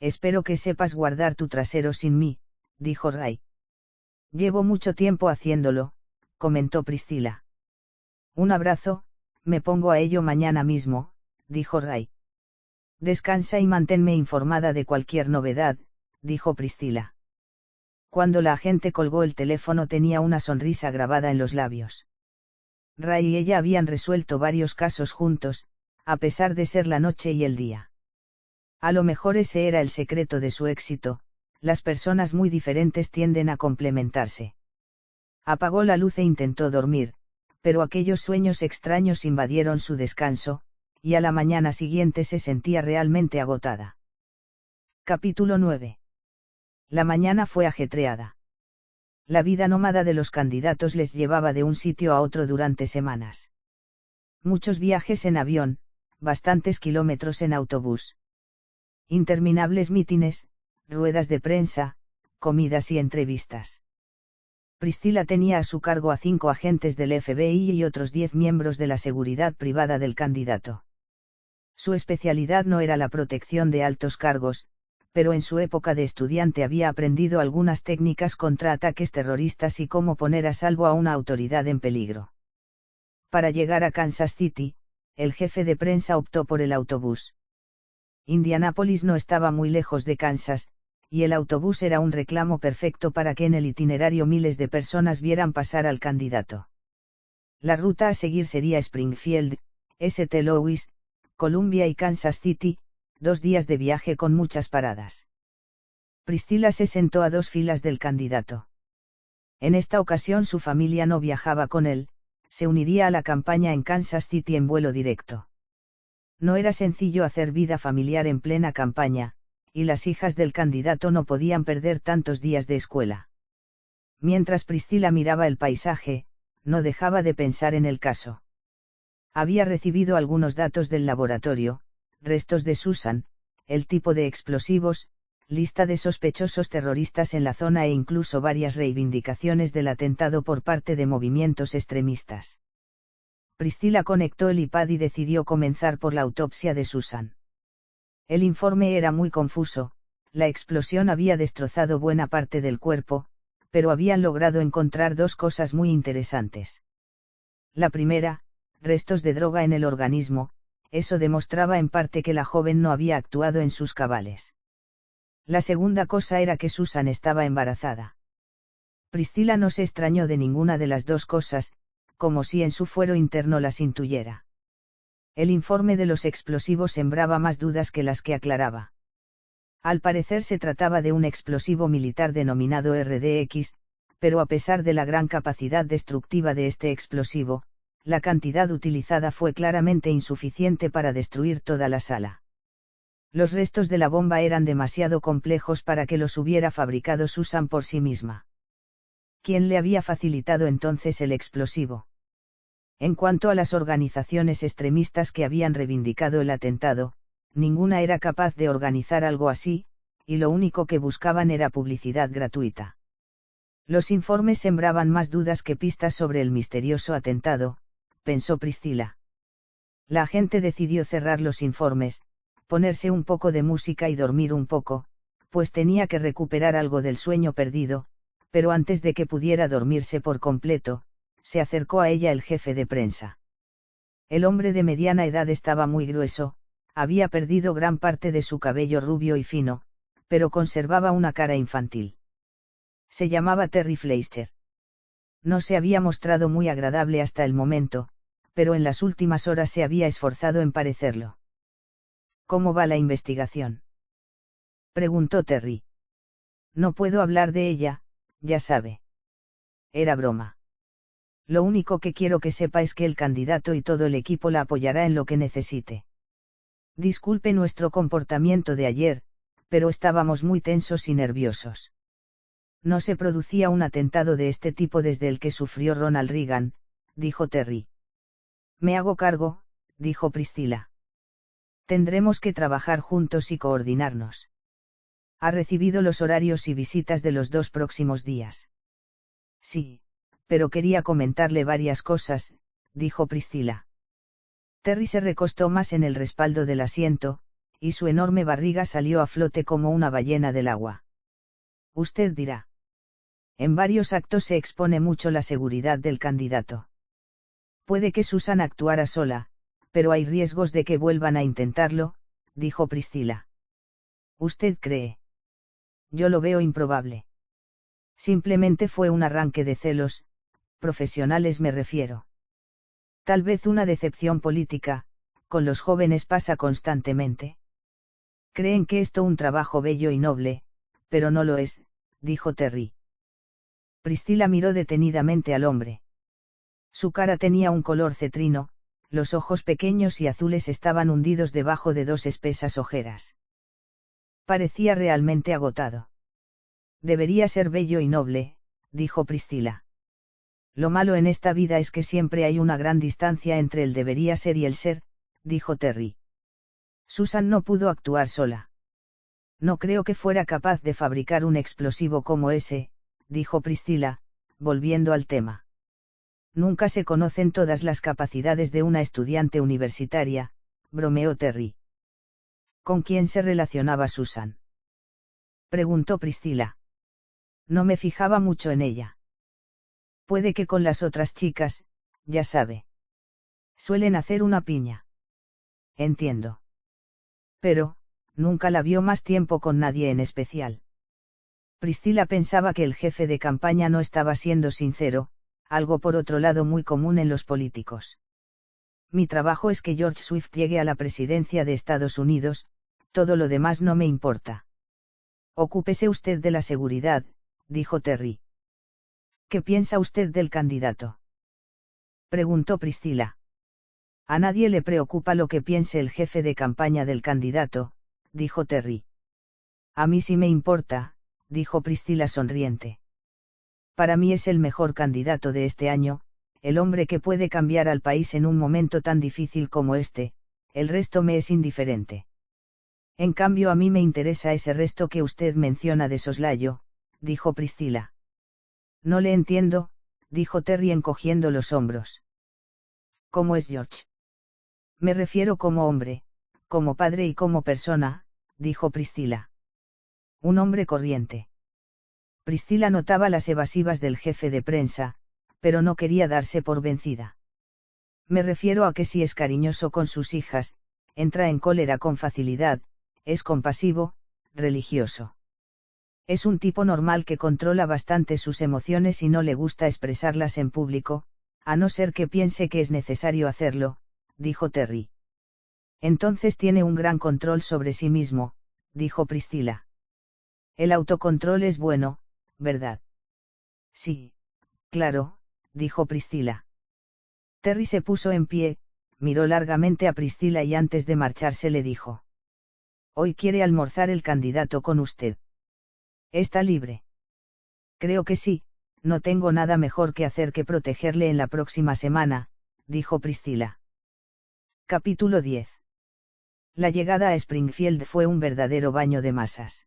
Speaker 1: espero que sepas guardar tu trasero sin mí, dijo Ray. Llevo mucho tiempo haciéndolo, comentó Priscilla. Un abrazo, me pongo a ello mañana mismo, dijo Ray. Descansa y manténme informada de cualquier novedad, dijo Priscilla. Cuando la agente colgó el teléfono tenía una sonrisa grabada en los labios. Ray y ella habían resuelto varios casos juntos, a pesar de ser la noche y el día. A lo mejor ese era el secreto de su éxito, las personas muy diferentes tienden a complementarse. Apagó la luz e intentó dormir, pero aquellos sueños extraños invadieron su descanso, y a la mañana siguiente se sentía realmente agotada. Capítulo 9. La mañana fue ajetreada. La vida nómada de los candidatos les llevaba de un sitio a otro durante semanas. Muchos viajes en avión, bastantes kilómetros en autobús. Interminables mítines, ruedas de prensa, comidas y entrevistas. Priscilla tenía a su cargo a 5 agentes del FBI y otros 10 miembros de la seguridad privada del candidato. Su especialidad no era la protección de altos cargos, pero en su época de estudiante había aprendido algunas técnicas contra ataques terroristas y cómo poner a salvo a una autoridad en peligro. Para llegar a Kansas City, el jefe de prensa optó por el autobús. Indianápolis no estaba muy lejos de Kansas, y el autobús era un reclamo perfecto para que en el itinerario miles de personas vieran pasar al candidato. La ruta a seguir sería Springfield, St. Louis, Columbia y Kansas City, 2 días de viaje con muchas paradas. Priscilla se sentó a 2 filas del candidato. En esta ocasión su familia no viajaba con él, se uniría a la campaña en Kansas City en vuelo directo. No era sencillo hacer vida familiar en plena campaña, y las hijas del candidato no podían perder tantos días de escuela. Mientras Priscilla miraba el paisaje, no dejaba de pensar en el caso. Había recibido algunos datos del laboratorio, restos de Susan, el tipo de explosivos, lista de sospechosos terroristas en la zona e incluso varias reivindicaciones del atentado por parte de movimientos extremistas. Priscilla conectó el iPad y decidió comenzar por la autopsia de Susan. El informe era muy confuso, la explosión había destrozado buena parte del cuerpo, pero habían logrado encontrar 2 cosas muy interesantes. La primera, restos de droga en el organismo, eso demostraba en parte que la joven no había actuado en sus cabales. La segunda cosa era que Susan estaba embarazada. Priscilla no se extrañó de ninguna de las 2 cosas, como si en su fuero interno las intuyera. El informe de los explosivos sembraba más dudas que las que aclaraba. Al parecer se trataba de un explosivo militar denominado RDX, pero a pesar de la gran capacidad destructiva de este explosivo, la cantidad utilizada fue claramente insuficiente para destruir toda la sala. Los restos de la bomba eran demasiado complejos para que los hubiera fabricado Susan por sí misma. ¿Quién le había facilitado entonces el explosivo? En cuanto a las organizaciones extremistas que habían reivindicado el atentado, ninguna era capaz de organizar algo así, y lo único que buscaban era publicidad gratuita. Los informes sembraban más dudas que pistas sobre el misterioso atentado, pensó Priscilla. La agente decidió cerrar los informes, ponerse un poco de música y dormir un poco, pues tenía que recuperar algo del sueño perdido, pero antes de que pudiera dormirse por completo, se acercó a ella el jefe de prensa. El hombre de mediana edad estaba muy grueso, había perdido gran parte de su cabello rubio y fino, pero conservaba una cara infantil. Se llamaba Terry Fleischer. No se había mostrado muy agradable hasta el momento, pero en las últimas horas se había esforzado en parecerlo. ¿Cómo va la investigación?, preguntó Terry. No puedo hablar de ella, ya sabe. Era broma. Lo único que quiero que sepa es que el candidato y todo el equipo la apoyará en lo que necesite. Disculpe nuestro comportamiento de ayer, pero estábamos muy tensos y nerviosos. No se producía un atentado de este tipo desde el que sufrió Ronald Reagan, dijo Terry. Me hago cargo, dijo Priscilla. Tendremos que trabajar juntos y coordinarnos. ¿Ha recibido los horarios y visitas de los 2 próximos días? Sí, pero quería comentarle varias cosas, dijo Priscilla. Terry se recostó más en el respaldo del asiento, y su enorme barriga salió a flote como una ballena del agua. Usted dirá. En varios actos se expone mucho la seguridad del candidato. Puede que Susan actuara sola, pero hay riesgos de que vuelvan a intentarlo, dijo Priscilla. ¿Usted cree? Yo lo veo improbable. Simplemente fue un arranque de celos, profesionales me refiero. Tal vez una decepción política, con los jóvenes pasa constantemente. Creen que esto un trabajo bello y noble, pero no lo es, dijo Terry. Priscilla miró detenidamente al hombre. Su cara tenía un color cetrino, los ojos pequeños y azules estaban hundidos debajo de dos espesas ojeras. Parecía realmente agotado. Debería ser bello y noble, dijo Priscilla. Lo malo en esta vida es que siempre hay una gran distancia entre el debería ser y el ser, dijo Terry. Susan no pudo actuar sola. No creo que fuera capaz de fabricar un explosivo como ese, dijo Priscilla, volviendo al tema. Nunca se conocen todas las capacidades de una estudiante universitaria, bromeó Terry. ¿Con quién se relacionaba Susan?, preguntó Priscilla. No me fijaba mucho en ella. Puede que con las otras chicas, ya sabe. Suelen hacer una piña. Entiendo. Pero, nunca la vio más tiempo con nadie en especial. Priscilla pensaba que el jefe de campaña no estaba siendo sincero, algo por otro lado muy común en los políticos. Mi trabajo es que George Swift llegue a la presidencia de Estados Unidos, todo lo demás no me importa. Ocúpese usted de la seguridad, dijo Terry. ¿Qué piensa usted del candidato?, preguntó Priscilla. A nadie le preocupa lo que piense el jefe de campaña del candidato, dijo Terry. A mí sí me importa, dijo Priscilla sonriente. Para mí es el mejor candidato de este año, el hombre que puede cambiar al país en un momento tan difícil como este, el resto me es indiferente. En cambio a mí me interesa ese resto que usted menciona de soslayo, dijo Priscilla. No le entiendo, dijo Terry encogiendo los hombros. ¿Cómo es George? Me refiero como hombre, como padre y como persona, dijo Priscilla. Un hombre corriente. Priscilla notaba las evasivas del jefe de prensa, pero no quería darse por vencida. Me refiero a que si es cariñoso con sus hijas, entra en cólera con facilidad, es compasivo, religioso. Es un tipo normal que controla bastante sus emociones y no le gusta expresarlas en público, a no ser que piense que es necesario hacerlo, dijo Terry. Entonces tiene un gran control sobre sí mismo, dijo Priscilla. El autocontrol es bueno, ¿verdad? Sí, claro, dijo Priscilla. Terry se puso en pie, miró largamente a Priscilla y antes de marcharse le dijo. Hoy quiere almorzar el candidato con usted. ¿Está libre? Creo que sí, no tengo nada mejor que hacer que protegerle en la próxima semana, dijo Priscilla. Capítulo 10. La llegada a Springfield fue un verdadero baño de masas.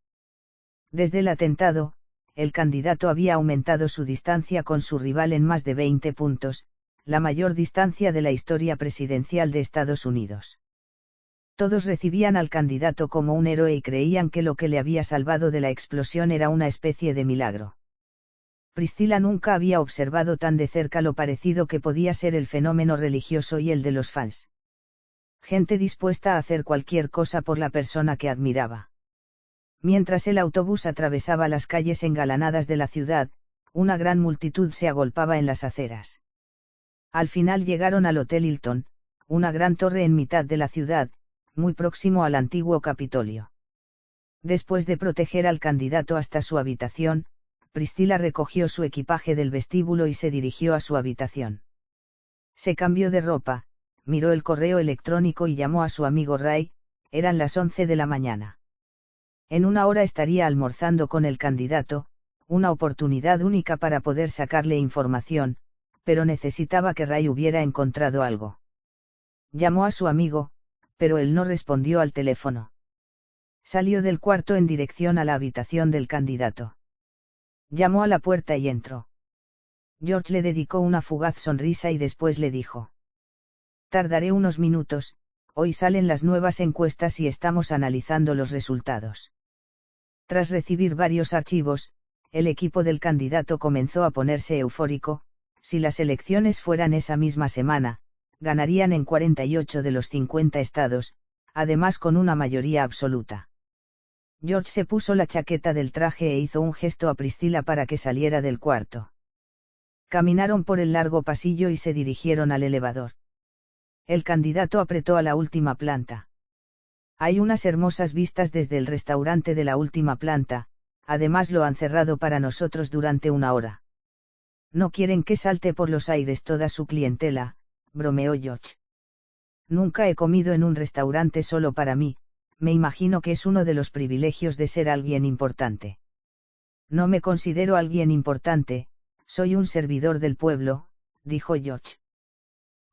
Speaker 1: Desde el atentado, el candidato había aumentado su distancia con su rival en más de 20 puntos, la mayor distancia de la historia presidencial de Estados Unidos. Todos recibían al candidato como un héroe y creían que lo que le había salvado de la explosión era una especie de milagro. Priscilla nunca había observado tan de cerca lo parecido que podía ser el fenómeno religioso y el de los fans. Gente dispuesta a hacer cualquier cosa por la persona que admiraba. Mientras el autobús atravesaba las calles engalanadas de la ciudad, una gran multitud se agolpaba en las aceras. Al final llegaron al Hotel Hilton, una gran torre en mitad de la ciudad, muy próximo al antiguo Capitolio. Después de proteger al candidato hasta su habitación, Priscilla recogió su equipaje del vestíbulo y se dirigió a su habitación. Se cambió de ropa, miró el correo electrónico y llamó a su amigo Ray, eran las 11 de la mañana. En una hora estaría almorzando con el candidato, una oportunidad única para poder sacarle información, pero necesitaba que Ray hubiera encontrado algo. Llamó a su amigo, pero él no respondió al teléfono. Salió del cuarto en dirección a la habitación del candidato. Llamó a la puerta y entró. George le dedicó una fugaz sonrisa y después le dijo. Tardaré unos minutos, hoy salen las nuevas encuestas y estamos analizando los resultados. Tras recibir varios archivos, el equipo del candidato comenzó a ponerse eufórico, si las elecciones fueran esa misma semana, ganarían en 48 de los 50 estados, además con una mayoría absoluta. George se puso la chaqueta del traje e hizo un gesto a Priscilla para que saliera del cuarto. Caminaron por el largo pasillo y se dirigieron al elevador. El candidato apretó a la última planta. Hay unas hermosas vistas desde el restaurante de la última planta, además lo han cerrado para nosotros durante 1 hora. No quieren que salte por los aires toda su clientela, bromeó George. Nunca he comido en un restaurante solo para mí, me imagino que es uno de los privilegios de ser alguien importante. No me considero alguien importante, soy un servidor del pueblo, dijo George.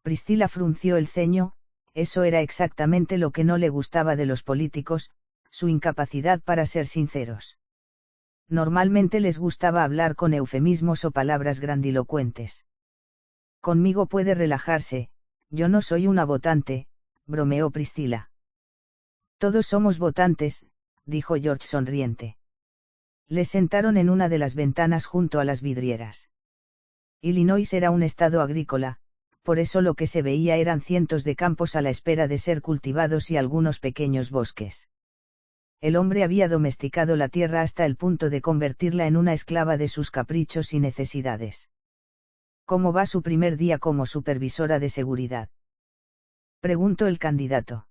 Speaker 1: Priscilla frunció el ceño, eso era exactamente lo que no le gustaba de los políticos, su incapacidad para ser sinceros. Normalmente les gustaba hablar con eufemismos o palabras grandilocuentes. Conmigo puede relajarse, yo no soy una votante, bromeó Priscilla. Todos somos votantes, dijo George sonriente. Les sentaron en una de las ventanas junto a las vidrieras. Illinois era un estado agrícola, por eso lo que se veía eran cientos de campos a la espera de ser cultivados y algunos pequeños bosques. El hombre había domesticado la tierra hasta el punto de convertirla en una esclava de sus caprichos y necesidades. ¿Cómo va su primer día como supervisora de seguridad?, preguntó el candidato.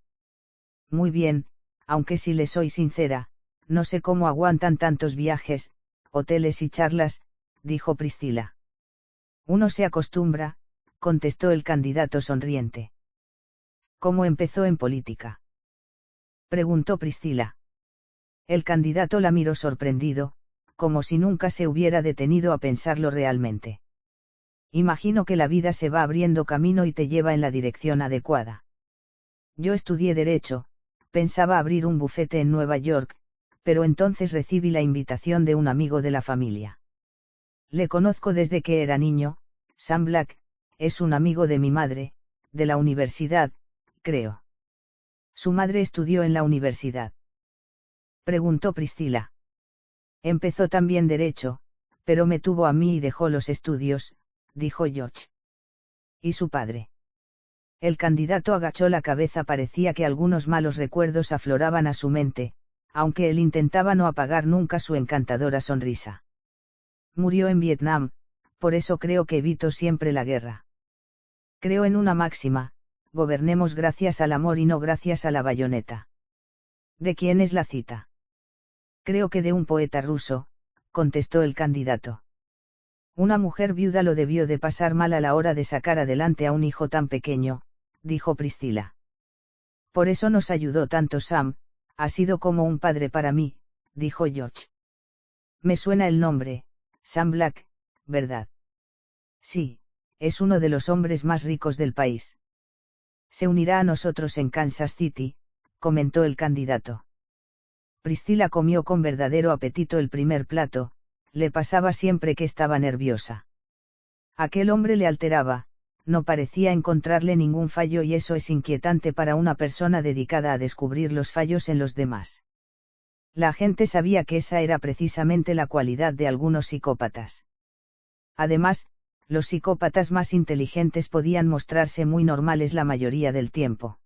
Speaker 1: Muy bien, aunque si le soy sincera, no sé cómo aguantan tantos viajes, hoteles y charlas, dijo Priscilla. Uno se acostumbra, contestó el candidato sonriente. ¿Cómo empezó en política?, preguntó Priscilla. El candidato la miró sorprendido, como si nunca se hubiera detenido a pensarlo realmente. Imagino que la vida se va abriendo camino y te lleva en la dirección adecuada. Yo estudié Derecho, pensaba abrir un bufete en Nueva York, pero entonces recibí la invitación de un amigo de la familia. Le conozco desde que era niño, Sam Black, es un amigo de mi madre, de la universidad, creo. ¿Su madre estudió en la universidad?, preguntó Priscilla. Empezó también Derecho, pero me tuvo a mí y dejó los estudios, dijo George. ¿Y su padre? El candidato agachó la cabeza, parecía que algunos malos recuerdos afloraban a su mente, aunque él intentaba no apagar nunca su encantadora sonrisa. Murió en Vietnam, por eso creo que evito siempre la guerra. Creo en una máxima, gobernemos gracias al amor y no gracias a la bayoneta. ¿De quién es la cita? Creo que de un poeta ruso, contestó el candidato. Una mujer viuda lo debió de pasar mal a la hora de sacar adelante a un hijo tan pequeño, dijo Priscilla. Por eso nos ayudó tanto Sam, ha sido como un padre para mí, dijo George. Me suena el nombre, Sam Black, ¿verdad? Sí, es uno de los hombres más ricos del país. Se unirá a nosotros en Kansas City, comentó el candidato. Priscilla comió con verdadero apetito el primer plato, le pasaba siempre que estaba nerviosa. Aquel hombre le alteraba, no parecía encontrarle ningún fallo y eso es inquietante para una persona dedicada a descubrir los fallos en los demás. La gente sabía que esa era precisamente la cualidad de algunos psicópatas. Además, los psicópatas más inteligentes podían mostrarse muy normales la mayoría del tiempo.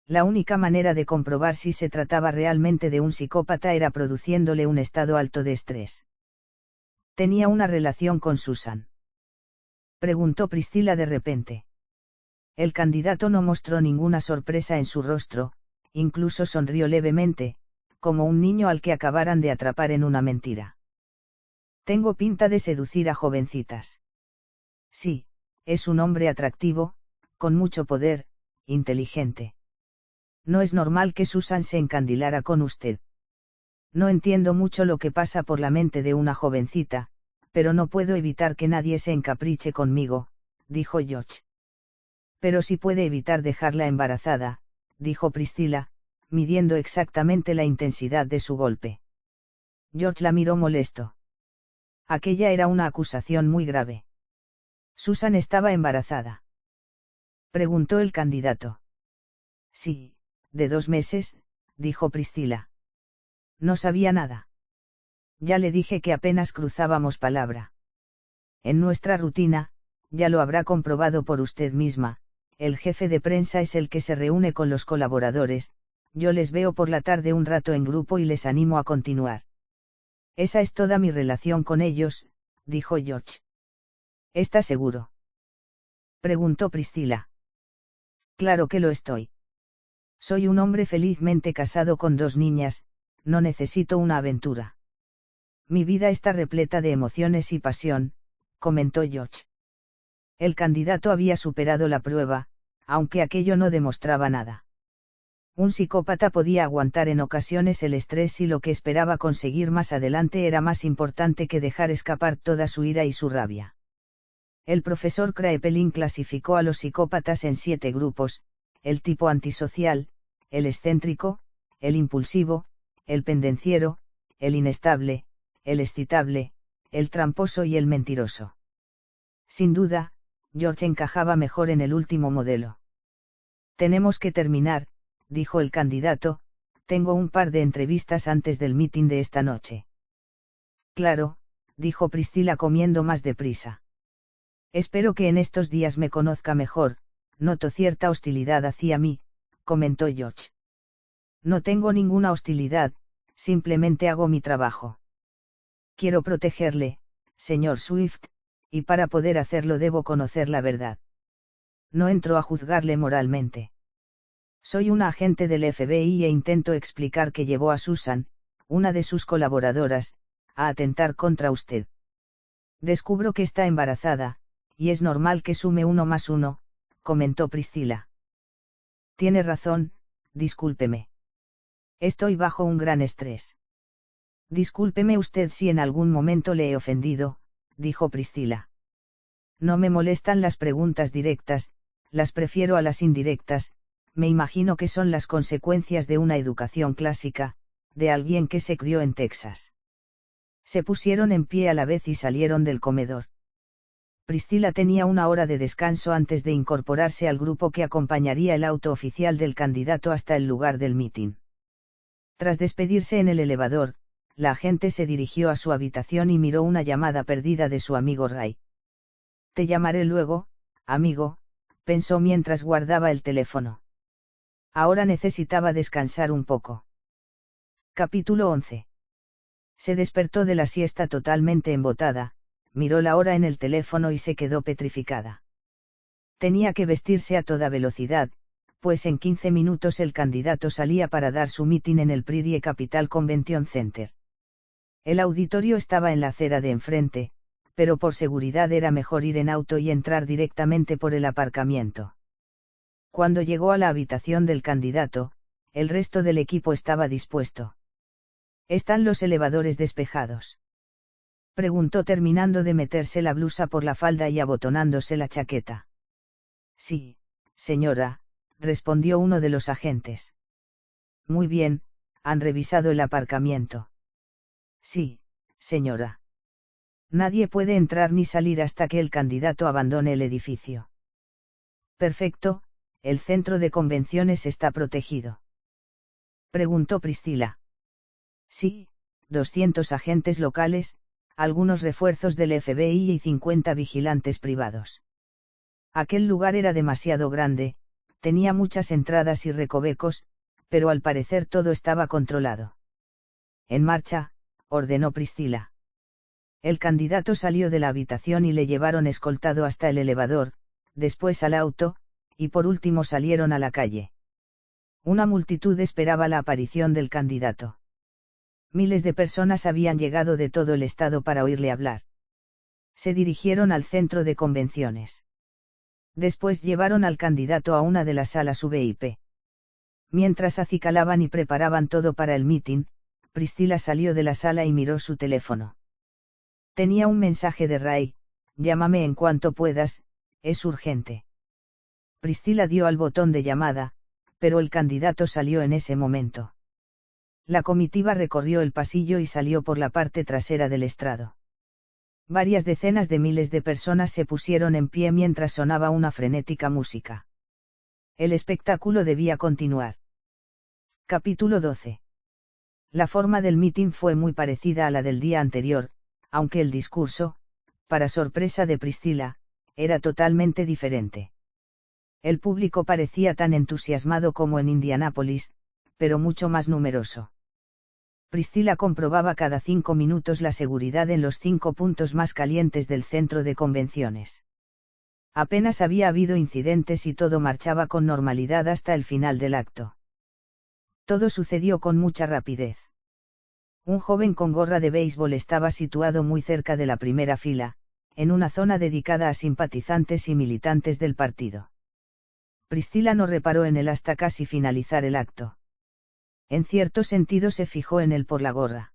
Speaker 1: La única manera de comprobar si se trataba realmente de un psicópata era produciéndole un estado alto de estrés. ¿Tenía una relación con Susan?, preguntó Priscilla de repente. El candidato no mostró ninguna sorpresa en su rostro, incluso sonrió levemente, como un niño al que acabaran de atrapar en una mentira. Tengo pinta de seducir a jovencitas. Sí, es un hombre atractivo, con mucho poder, inteligente. No es normal que Susan se encandilara con usted. No entiendo mucho lo que pasa por la mente de una jovencita, pero no puedo evitar que nadie se encapriche conmigo, dijo George. Pero sí puede evitar dejarla embarazada, dijo Priscilla, midiendo exactamente la intensidad de su golpe. George la miró molesto. Aquella era una acusación muy grave. ¿Susan estaba embarazada?, preguntó el candidato. Sí, de 2 meses, dijo Priscilla. No sabía nada. Ya le dije que apenas cruzábamos palabra. En nuestra rutina, ya lo habrá comprobado por usted misma, el jefe de prensa es el que se reúne con los colaboradores, yo les veo por la tarde un rato en grupo y les animo a continuar. Esa es toda mi relación con ellos, dijo George. ¿Está seguro?, preguntó Priscilla. Claro que lo estoy. Soy un hombre felizmente casado con 2 niñas, no necesito una aventura. Mi vida está repleta de emociones y pasión, comentó George. El candidato había superado la prueba, aunque aquello no demostraba nada. Un psicópata podía aguantar en ocasiones el estrés y lo que esperaba conseguir más adelante era más importante que dejar escapar toda su ira y su rabia. El profesor Kraepelin clasificó a los psicópatas en 7 grupos: el tipo antisocial, el excéntrico, el impulsivo, el pendenciero, el inestable, el excitable, el tramposo y el mentiroso. Sin duda, George encajaba mejor en el último modelo. Tenemos que terminar, dijo el candidato, tengo un par de entrevistas antes del mitin de esta noche. Claro, dijo Priscilla comiendo más deprisa. Espero que en estos días me conozca mejor, noto cierta hostilidad hacia mí, comentó George. No tengo ninguna hostilidad, simplemente hago mi trabajo. Quiero protegerle, señor Swift, y para poder hacerlo debo conocer la verdad. No entro a juzgarle moralmente. Soy un agente del FBI e intento explicar que llevó a Susan, una de sus colaboradoras, a atentar contra usted. Descubro que está embarazada, y es normal que sume 1 más 1, comentó Priscilla. Tiene razón, discúlpeme. Estoy bajo un gran estrés. Discúlpeme usted si en algún momento le he ofendido, dijo Priscilla. No me molestan las preguntas directas, las prefiero a las indirectas, me imagino que son las consecuencias de una educación clásica, de alguien que se crió en Texas. Se pusieron en pie a la vez y salieron del comedor. Priscilla tenía 1 hora de descanso antes de incorporarse al grupo que acompañaría el auto oficial del candidato hasta el lugar del mitin. Tras despedirse en el elevador, la agente se dirigió a su habitación y miró una llamada perdida de su amigo Ray. Te llamaré luego, amigo, pensó mientras guardaba el teléfono. Ahora necesitaba descansar un poco. Capítulo 11. Se despertó de la siesta totalmente embotada, miró la hora en el teléfono y se quedó petrificada. Tenía que vestirse a toda velocidad, pues en 15 minutos el candidato salía para dar su mitin en el Prairie Capital Convention Center. El auditorio estaba en la acera de enfrente, pero por seguridad era mejor ir en auto y entrar directamente por el aparcamiento. Cuando llegó a la habitación del candidato, el resto del equipo estaba dispuesto. ¿Están los elevadores despejados?, preguntó terminando de meterse la blusa por la falda y abotonándose la chaqueta. Sí, señora, respondió uno de los agentes. Muy bien, ¿han revisado el aparcamiento? Sí, señora. Nadie puede entrar ni salir hasta que el candidato abandone el edificio. Perfecto, el centro de convenciones está protegido. Preguntó Priscilla. Sí, 200 agentes locales, algunos refuerzos del FBI y 50 vigilantes privados. Aquel lugar era demasiado grande, tenía muchas entradas y recovecos, pero al parecer todo estaba controlado. En marcha, ordenó Priscilla. El candidato salió de la habitación y le llevaron escoltado hasta el elevador, después al auto, y por último salieron a la calle. Una multitud esperaba la aparición del candidato. Miles de personas habían llegado de todo el estado para oírle hablar. Se dirigieron al centro de convenciones. Después llevaron al candidato a una de las salas VIP. Mientras acicalaban y preparaban todo para el mitin, Priscilla salió de la sala y miró su teléfono. Tenía un mensaje de Ray: llámame en cuanto puedas, es urgente. Priscilla dio al botón de llamada, pero el candidato salió en ese momento. La comitiva recorrió el pasillo y salió por la parte trasera del estrado. Varias decenas de miles de personas se pusieron en pie mientras sonaba una frenética música. El espectáculo debía continuar. Capítulo 12. La forma del mitin fue muy parecida a la del día anterior, aunque el discurso, para sorpresa de Priscilla, era totalmente diferente. El público parecía tan entusiasmado como en Indianápolis, pero mucho más numeroso. Priscilla comprobaba cada 5 minutos la seguridad en los 5 puntos más calientes del centro de convenciones. Apenas había habido incidentes y todo marchaba con normalidad hasta el final del acto. Todo sucedió con mucha rapidez. Un joven con gorra de béisbol estaba situado muy cerca de la primera fila, en una zona dedicada a simpatizantes y militantes del partido. Priscila no reparó en él hasta casi finalizar el acto. En cierto sentido se fijó en él por la gorra.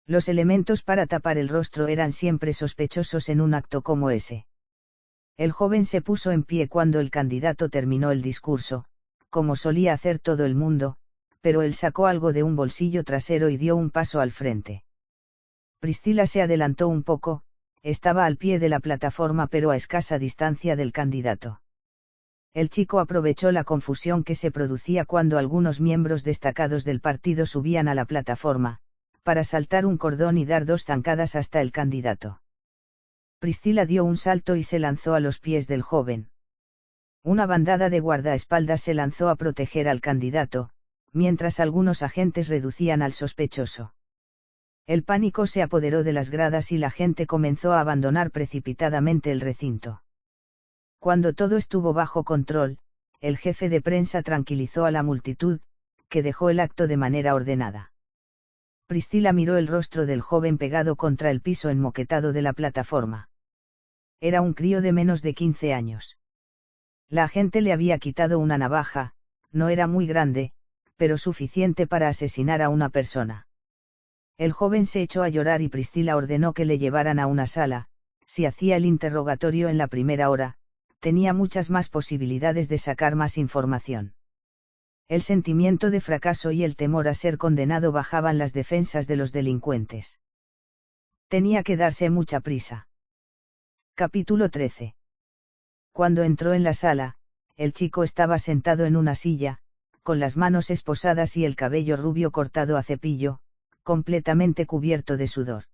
Speaker 1: Los elementos para tapar el rostro eran siempre sospechosos en un acto como ese. El joven se puso en pie cuando el candidato terminó el discurso, como solía hacer todo el mundo, pero él sacó algo de un bolsillo trasero y dio un paso al frente. Priscila se adelantó un poco, estaba al pie de la plataforma pero a escasa distancia del candidato. El chico aprovechó la confusión que se producía cuando algunos miembros destacados del partido subían a la plataforma, para saltar un cordón y dar 2 zancadas hasta el candidato. Priscila dio un salto y se lanzó a los pies del joven. Una bandada de guardaespaldas se lanzó a proteger al candidato, mientras algunos agentes reducían al sospechoso. El pánico se apoderó de las gradas y la gente comenzó a abandonar precipitadamente el recinto. Cuando todo estuvo bajo control, el jefe de prensa tranquilizó a la multitud, que dejó el acto de manera ordenada. Priscila miró el rostro del joven pegado contra el piso enmoquetado de la plataforma. Era un crío de menos de 15 años. La agente le había quitado una navaja, no era muy grande, pero suficiente para asesinar a una persona. El joven se echó a llorar y Priscila ordenó que le llevaran a una sala. Si hacía el interrogatorio en la primera hora, tenía muchas más posibilidades de sacar más información. El sentimiento de fracaso y el temor a ser condenado bajaban las defensas de los delincuentes. Tenía que darse mucha prisa. Capítulo 13. Cuando entró en la sala, el chico estaba sentado en una silla, con las manos esposadas y el cabello rubio cortado a cepillo, completamente cubierto de sudor.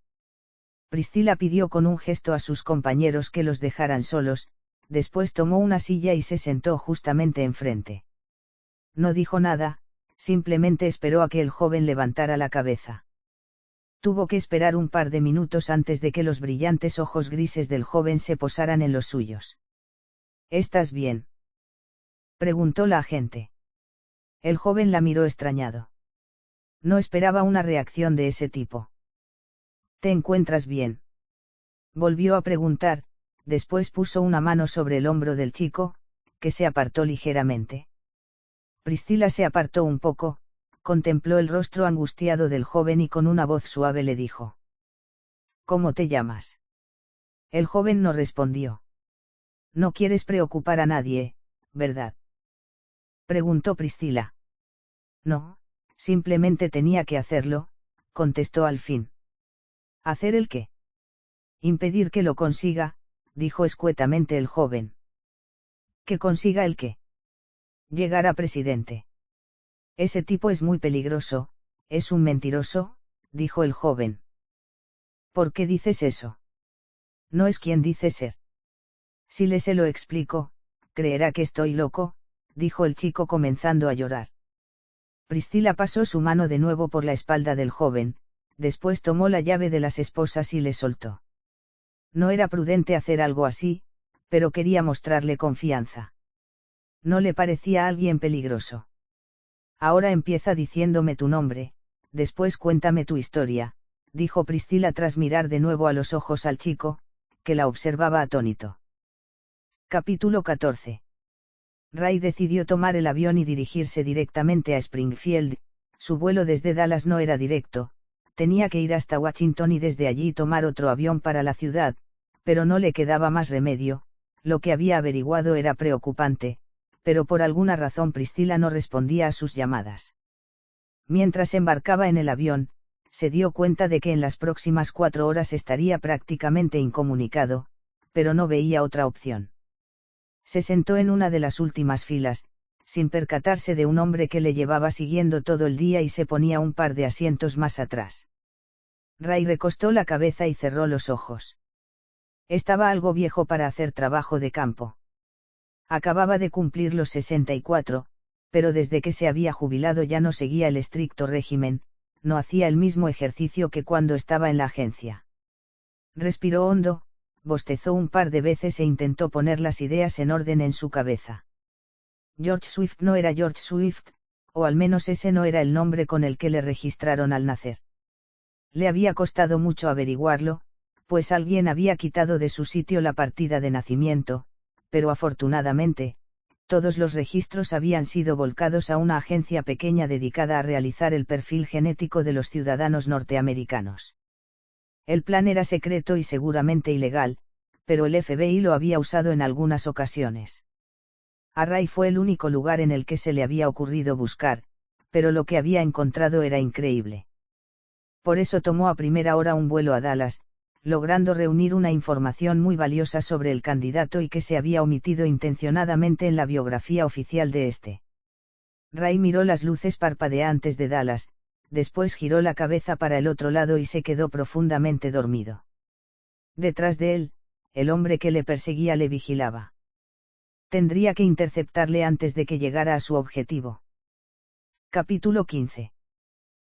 Speaker 1: Priscila pidió con un gesto a sus compañeros que los dejaran solos, después tomó una silla y se sentó justamente enfrente. No dijo nada, simplemente esperó a que el joven levantara la cabeza. Tuvo que esperar un par de minutos antes de que los brillantes ojos grises del joven se posaran en los suyos. ¿Estás bien?, preguntó la agente. El joven la miró extrañado. No esperaba una reacción de ese tipo. ¿Te encuentras bien?, volvió a preguntar, después puso una mano sobre el hombro del chico, que se apartó ligeramente. Priscila se apartó un poco, contempló el rostro angustiado del joven y con una voz suave le dijo: ¿Cómo te llamas? El joven no respondió. No quieres preocupar a nadie, ¿verdad?, preguntó Priscila. No, simplemente tenía que hacerlo, contestó al fin. ¿Hacer el qué? Impedir que lo consiga, dijo escuetamente el joven. ¿Que consiga el qué? Llegar a presidente. Ese tipo es muy peligroso, es un mentiroso, dijo el joven. ¿Por qué dices eso? No es quien dice ser. Si se lo explico, creerá que estoy loco, dijo el chico comenzando a llorar. Priscila pasó su mano de nuevo por la espalda del joven, después tomó la llave de las esposas y le soltó. No era prudente hacer algo así, pero quería mostrarle confianza. No le parecía alguien peligroso. Ahora empieza diciéndome tu nombre, después cuéntame tu historia, dijo Priscila tras mirar de nuevo a los ojos al chico, que la observaba atónito. Capítulo 14. Ray decidió tomar el avión y dirigirse directamente a Springfield. Su vuelo desde Dallas no era directo, tenía que ir hasta Washington y desde allí tomar otro avión para la ciudad, pero no le quedaba más remedio. Lo que había averiguado era preocupante, pero por alguna razón Priscila no respondía a sus llamadas. Mientras embarcaba en el avión, se dio cuenta de que en las próximas 4 horas estaría prácticamente incomunicado, pero no veía otra opción. Se sentó en una de las últimas filas, sin percatarse de un hombre que le llevaba siguiendo todo el día y se ponía un par de asientos más atrás. Ray recostó la cabeza y cerró los ojos. Estaba algo viejo para hacer trabajo de campo. Acababa de cumplir los 64, pero desde que se había jubilado ya no seguía el estricto régimen, no hacía el mismo ejercicio que cuando estaba en la agencia. Respiró hondo, bostezó un par de veces e intentó poner las ideas en orden en su cabeza. George Swift no era George Swift, o al menos ese no era el nombre con el que le registraron al nacer. Le había costado mucho averiguarlo, pues alguien había quitado de su sitio la partida de nacimiento, pero afortunadamente, todos los registros habían sido volcados a una agencia pequeña dedicada a realizar el perfil genético de los ciudadanos norteamericanos. El plan era secreto y seguramente ilegal, pero el FBI lo había usado en algunas ocasiones. Array fue el único lugar en el que se le había ocurrido buscar, pero lo que había encontrado era increíble. Por eso tomó a primera hora un vuelo a Dallas, logrando reunir una información muy valiosa sobre el candidato y que se había omitido intencionadamente en la biografía oficial de este. Ray miró las luces parpadeantes de Dallas, después giró la cabeza para el otro lado y se quedó profundamente dormido. Detrás de él, el hombre que le perseguía le vigilaba. Tendría que interceptarle antes de que llegara a su objetivo. Capítulo 15.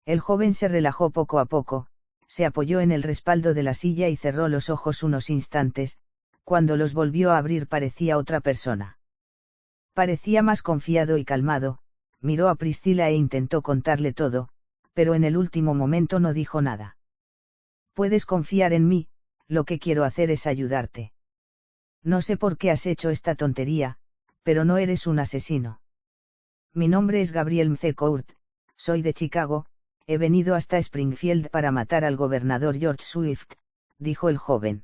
Speaker 1: El joven se relajó poco a poco, se apoyó en el respaldo de la silla y cerró los ojos unos instantes. Cuando los volvió a abrir parecía otra persona. Parecía más confiado y calmado, miró a Priscilla e intentó contarle todo, pero en el último momento no dijo nada. Puedes confiar en mí, lo que quiero hacer es ayudarte. No sé por qué has hecho esta tontería, pero no eres un asesino. Mi nombre es Gabriel McCourt, soy de Chicago, he venido hasta Springfield para matar al gobernador George Swift, dijo el joven.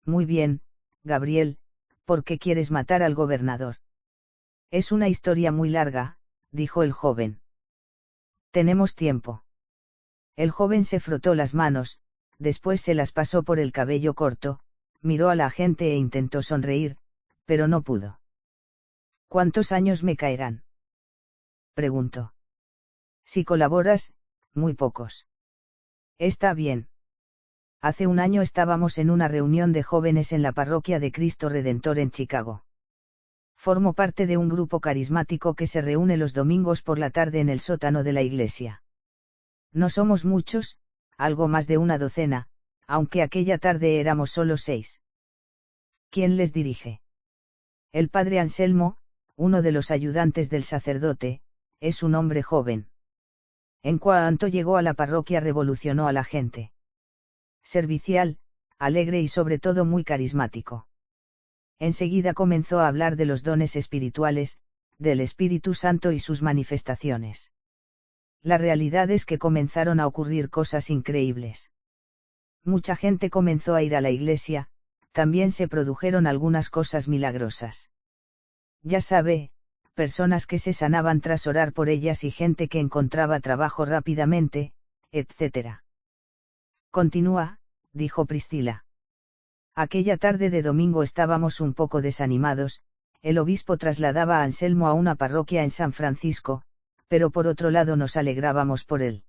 Speaker 1: Muy bien, Gabriel, ¿por qué quieres matar al gobernador? Es una historia muy larga, dijo el joven. Tenemos tiempo. El joven se frotó las manos, después se las pasó por el cabello corto, miró a la gente e intentó sonreír, pero no pudo. ¿Cuántos años me caerán?, preguntó. Si colaboras, muy pocos. Está bien. Hace un año estábamos en una reunión de jóvenes en la parroquia de Cristo Redentor en Chicago. Formo parte de un grupo carismático que se reúne los domingos por la tarde en el sótano de la iglesia. No somos muchos, algo más de una docena, aunque aquella tarde éramos solo 6. ¿Quién les dirige? El padre Anselmo, uno de los ayudantes del sacerdote, es un hombre joven. En cuanto llegó a la parroquia revolucionó a la gente. Servicial, alegre y sobre todo muy carismático. Enseguida comenzó a hablar de los dones espirituales, del Espíritu Santo y sus manifestaciones. La realidad es que comenzaron a ocurrir cosas increíbles. Mucha gente comenzó a ir a la iglesia, también se produjeron algunas cosas milagrosas. Ya sabe, personas que se sanaban tras orar por ellas y gente que encontraba trabajo rápidamente, etc. Continúa, dijo Priscilla. Aquella tarde de domingo estábamos un poco desanimados, el obispo trasladaba a Anselmo a una parroquia en San Francisco, pero por otro lado nos alegrábamos por él.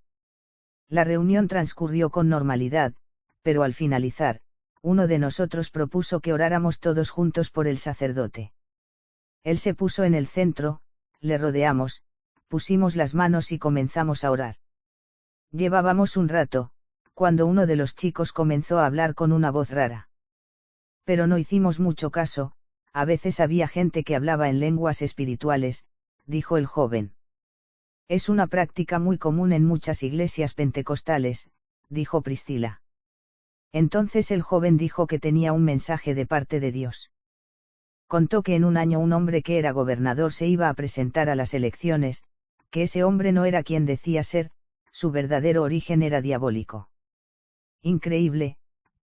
Speaker 1: La reunión transcurrió con normalidad, pero al finalizar, uno de nosotros propuso que oráramos todos juntos por el sacerdote. Él se puso en el centro, le rodeamos, pusimos las manos y comenzamos a orar. Llevábamos un rato, cuando uno de los chicos comenzó a hablar con una voz rara. Pero no hicimos mucho caso, a veces había gente que hablaba en lenguas espirituales, dijo el joven. Es una práctica muy común en muchas iglesias pentecostales, dijo Priscilla. Entonces el joven dijo que tenía un mensaje de parte de Dios. Contó que en un año un hombre que era gobernador se iba a presentar a las elecciones, que ese hombre no era quien decía ser, su verdadero origen era diabólico. Increíble,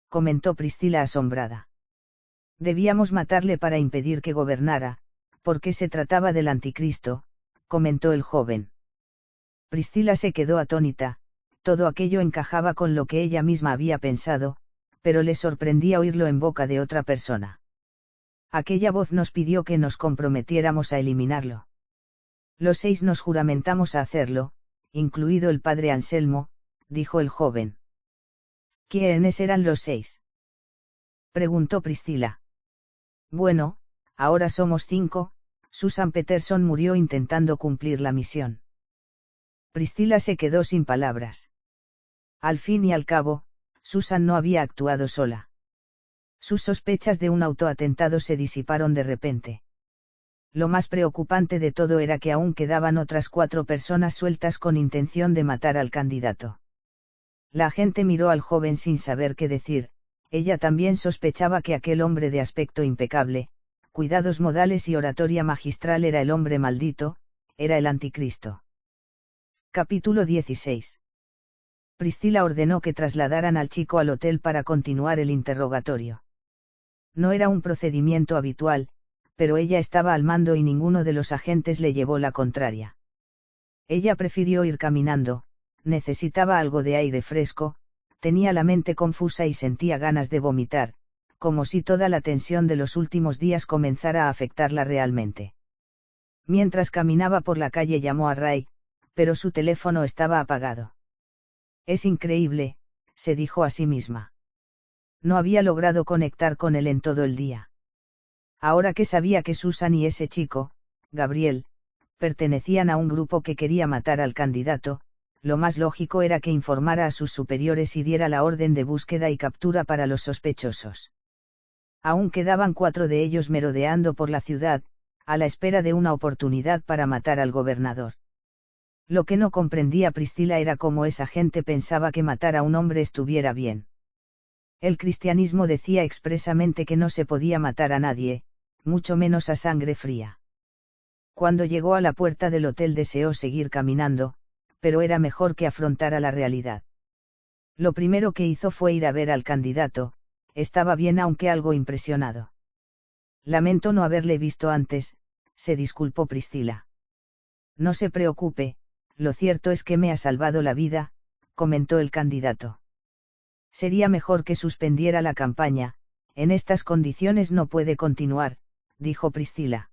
Speaker 1: comentó Priscilla asombrada. Debíamos matarle para impedir que gobernara, porque se trataba del anticristo, comentó el joven. Priscilla se quedó atónita, todo aquello encajaba con lo que ella misma había pensado, pero le sorprendía oírlo en boca de otra persona. Aquella voz nos pidió que nos comprometiéramos a eliminarlo. Los 6 nos juramentamos a hacerlo, incluido el padre Anselmo, dijo el joven. ¿Quiénes eran los 6? Preguntó Priscilla. Bueno, ahora somos 5, Susan Peterson murió intentando cumplir la misión. Priscilla se quedó sin palabras. Al fin y al cabo, Susan no había actuado sola. Sus sospechas de un autoatentado se disiparon de repente. Lo más preocupante de todo era que aún quedaban otras 4 personas sueltas con intención de matar al candidato. La agente miró al joven sin saber qué decir. Ella también sospechaba que aquel hombre de aspecto impecable, cuidados modales y oratoria magistral era el hombre maldito, era el anticristo. Capítulo 16. Priscila ordenó que trasladaran al chico al hotel para continuar el interrogatorio. No era un procedimiento habitual, pero ella estaba al mando y ninguno de los agentes le llevó la contraria. Ella prefirió ir caminando, necesitaba algo de aire fresco, tenía la mente confusa y sentía ganas de vomitar, como si toda la tensión de los últimos días comenzara a afectarla realmente. Mientras caminaba por la calle llamó a Ray, pero su teléfono estaba apagado. Es increíble, se dijo a sí misma. No había logrado conectar con él en todo el día. Ahora que sabía que Susan y ese chico, Gabriel, pertenecían a un grupo que quería matar al candidato, lo más lógico era que informara a sus superiores y diera la orden de búsqueda y captura para los sospechosos. Aún quedaban 4 de ellos merodeando por la ciudad, a la espera de una oportunidad para matar al gobernador. Lo que no comprendía Priscila era cómo esa gente pensaba que matar a un hombre estuviera bien. El cristianismo decía expresamente que no se podía matar a nadie, mucho menos a sangre fría. Cuando llegó a la puerta del hotel deseó seguir caminando, pero era mejor que afrontara la realidad. Lo primero que hizo fue ir a ver al candidato, estaba bien aunque algo impresionado. Lamento no haberle visto antes, se disculpó Priscila. No se preocupe, lo cierto es que me ha salvado la vida, comentó el candidato. Sería mejor que suspendiera la campaña, en estas condiciones no puede continuar, dijo Priscila.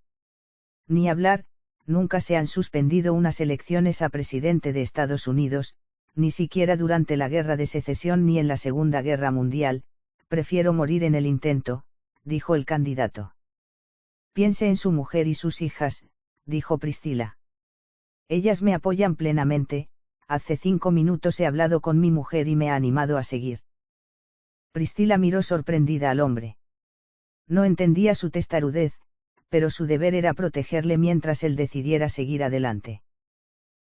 Speaker 1: Ni hablar, nunca se han suspendido unas elecciones a presidente de Estados Unidos, ni siquiera durante la Guerra de Secesión ni en la Segunda Guerra Mundial, prefiero morir en el intento, dijo el candidato. Piense en su mujer y sus hijas, dijo Priscila. Ellas me apoyan plenamente, hace 5 minutos he hablado con mi mujer y me ha animado a seguir. Priscila miró sorprendida al hombre. No entendía su testarudez, pero su deber era protegerle mientras él decidiera seguir adelante.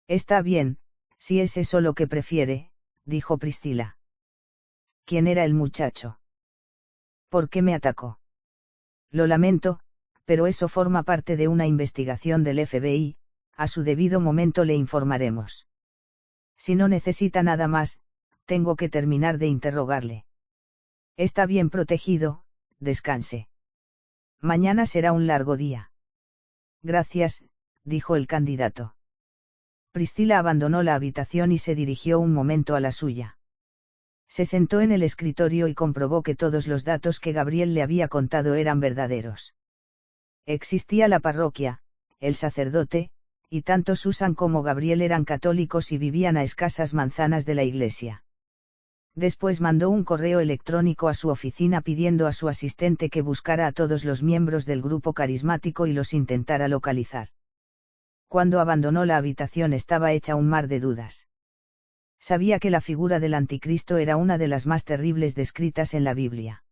Speaker 1: Está bien, si es eso lo que prefiere, dijo Priscila. ¿Quién era el muchacho? ¿Por qué me atacó? Lo lamento, pero eso forma parte de una investigación del FBI, a su debido momento le informaremos. Si no necesita nada más, tengo que terminar de interrogarle. Está bien protegido, descanse. Mañana será un largo día. Gracias, dijo el candidato. Priscila abandonó la habitación y se dirigió un momento a la suya. Se sentó en el escritorio y comprobó que todos los datos que Gabriel le había contado eran verdaderos. Existía la parroquia, el sacerdote, y tanto Susan como Gabriel eran católicos y vivían a escasas manzanas de la iglesia. Después mandó un correo electrónico a su oficina pidiendo a su asistente que buscara a todos los miembros del grupo carismático y los intentara localizar. Cuando abandonó la habitación estaba hecha un mar de dudas. Sabía que la figura del anticristo era una de las más terribles descritas en la Biblia.